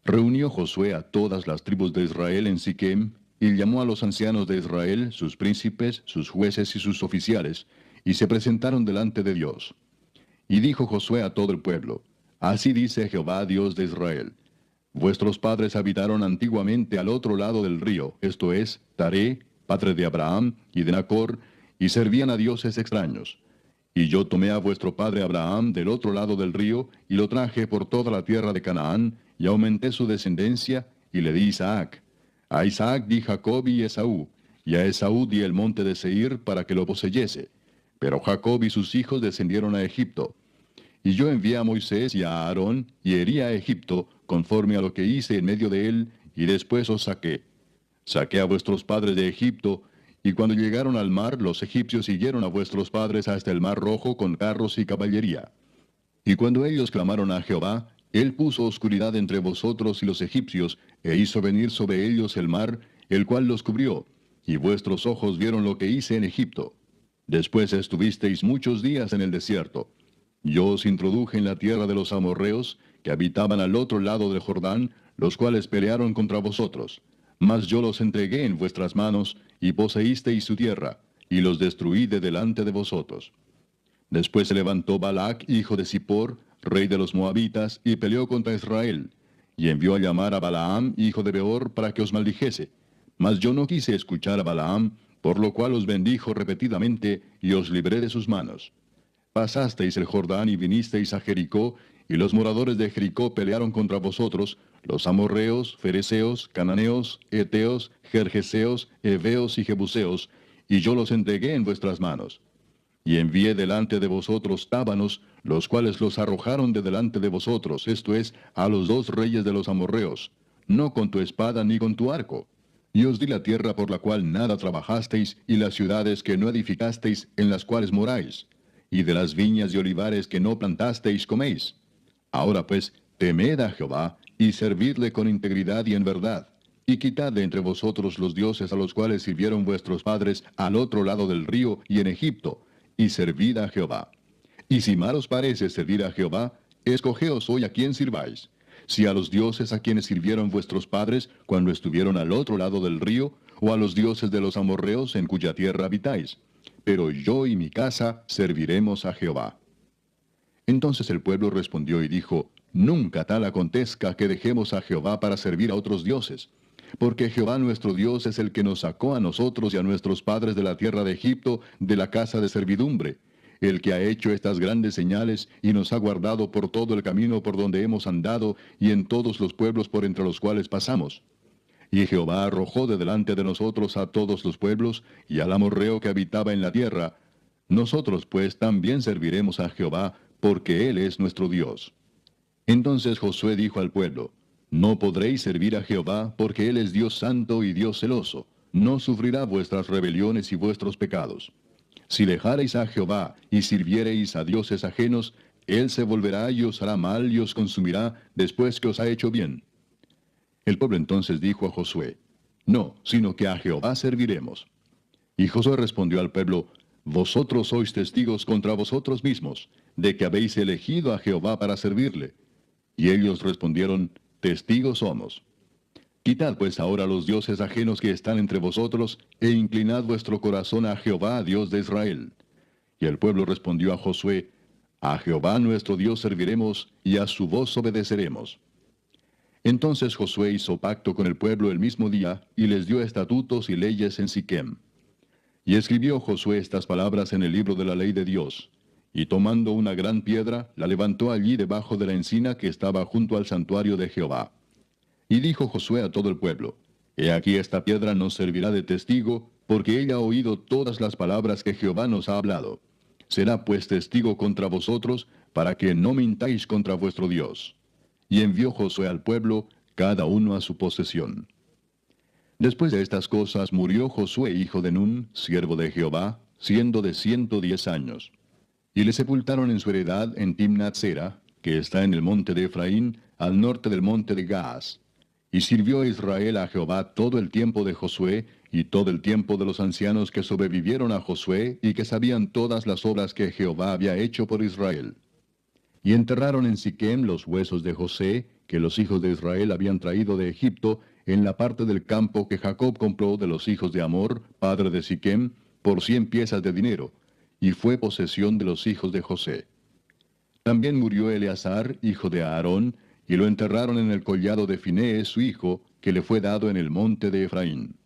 Reunió Josué a todas las tribus de Israel en Siquem, y llamó a los ancianos de Israel, sus príncipes, sus jueces y sus oficiales, y se presentaron delante de Dios. Y dijo Josué a todo el pueblo, Así dice Jehová, Dios de Israel. Vuestros padres habitaron antiguamente al otro lado del río, esto es, Taré, padre de Abraham y de Nacor, y servían a dioses extraños. Y yo tomé a vuestro padre Abraham del otro lado del río, y lo traje por toda la tierra de Canaán, y aumenté su descendencia, y le di Isaac. A Isaac di Jacob y Esaú, y a Esaú di el monte de Seir para que lo poseyese. Pero Jacob y sus hijos descendieron a Egipto. Y yo envié a Moisés y a Aarón, y herí a Egipto, conforme a lo que hice en medio de él, y después os saqué. Saqué a vuestros padres de Egipto, y cuando llegaron al mar, los egipcios siguieron a vuestros padres hasta el mar rojo con carros y caballería. Y cuando ellos clamaron a Jehová, él puso oscuridad entre vosotros y los egipcios, e hizo venir sobre ellos el mar, el cual los cubrió, y vuestros ojos vieron lo que hice en Egipto. Después estuvisteis muchos días en el desierto. Yo os introduje en la tierra de los amorreos, que habitaban al otro lado del Jordán, los cuales pelearon contra vosotros. Mas yo los entregué en vuestras manos, y poseísteis su tierra, y los destruí de delante de vosotros. Después se levantó Balac, hijo de Zippor, rey de los moabitas, y peleó contra Israel, y envió a llamar a Balaam, hijo de Beor, para que os maldijese. Mas yo no quise escuchar a Balaam, por lo cual os bendijo repetidamente, y os libré de sus manos. Pasasteis el Jordán y vinisteis a Jericó, y los moradores de Jericó pelearon contra vosotros, los amorreos, fereceos, cananeos, eteos, gergeseos, heveos y jebuseos, y yo los entregué en vuestras manos. Y envié delante de vosotros tábanos, los cuales los arrojaron de delante de vosotros, esto es, a los dos reyes de los amorreos, no con tu espada ni con tu arco. Y os di la tierra por la cual nada trabajasteis, y las ciudades que no edificasteis, en las cuales moráis. Y de las viñas y olivares que no plantasteis coméis. Ahora pues, temed a Jehová, y servidle con integridad y en verdad, y quitad de entre vosotros los dioses a los cuales sirvieron vuestros padres al otro lado del río y en Egipto, y servid a Jehová. Y si mal os parece servir a Jehová, escogeos hoy a quién sirváis, si a los dioses a quienes sirvieron vuestros padres cuando estuvieron al otro lado del río, o a los dioses de los amorreos en cuya tierra habitáis. Pero yo y mi casa serviremos a Jehová. Entonces el pueblo respondió y dijo, nunca tal acontezca que dejemos a Jehová para servir a otros dioses. Porque Jehová nuestro Dios es el que nos sacó a nosotros y a nuestros padres de la tierra de Egipto, de la casa de servidumbre, el que ha hecho estas grandes señales y nos ha guardado por todo el camino por donde hemos andado y en todos los pueblos por entre los cuales pasamos. Y Jehová arrojó de delante de nosotros a todos los pueblos y al amorreo que habitaba en la tierra. Nosotros pues también serviremos a Jehová, porque Él es nuestro Dios. Entonces Josué dijo al pueblo, no podréis servir a Jehová, porque Él es Dios santo y Dios celoso, no sufrirá vuestras rebeliones y vuestros pecados. Si dejareis a Jehová y sirviereis a dioses ajenos, Él se volverá y os hará mal y os consumirá después que os ha hecho bien. El pueblo entonces dijo a Josué, no, sino que a Jehová serviremos. Y Josué respondió al pueblo, vosotros sois testigos contra vosotros mismos, de que habéis elegido a Jehová para servirle. Y ellos respondieron, testigos somos. Quitad pues ahora los dioses ajenos que están entre vosotros, e inclinad vuestro corazón a Jehová, Dios de Israel. Y el pueblo respondió a Josué, a Jehová nuestro Dios serviremos, y a su voz obedeceremos. Entonces Josué hizo pacto con el pueblo el mismo día, y les dio estatutos y leyes en Siquem. Y escribió Josué estas palabras en el libro de la ley de Dios. Y tomando una gran piedra, la levantó allí debajo de la encina que estaba junto al santuario de Jehová. Y dijo Josué a todo el pueblo, he aquí esta piedra nos servirá de testigo, porque ella ha oído todas las palabras que Jehová nos ha hablado. Será pues testigo contra vosotros, para que no mintáis contra vuestro Dios. Y envió Josué al pueblo, cada uno a su posesión. Después de estas cosas murió Josué hijo de Nun, siervo de Jehová, siendo de 110 años. Y le sepultaron en su heredad en Timnat-Sera, que está en el monte de Efraín, al norte del monte de Gaas. Y sirvió Israel a Jehová todo el tiempo de Josué, y todo el tiempo de los ancianos que sobrevivieron a Josué, y que sabían todas las obras que Jehová había hecho por Israel. Y enterraron en Siquem los huesos de José, que los hijos de Israel habían traído de Egipto, en la parte del campo que Jacob compró de los hijos de Amor, padre de Siquem, por 100 piezas de dinero, y fue posesión de los hijos de José. También murió Eleazar, hijo de Aarón, y lo enterraron en el collado de Finehés su hijo, que le fue dado en el monte de Efraín.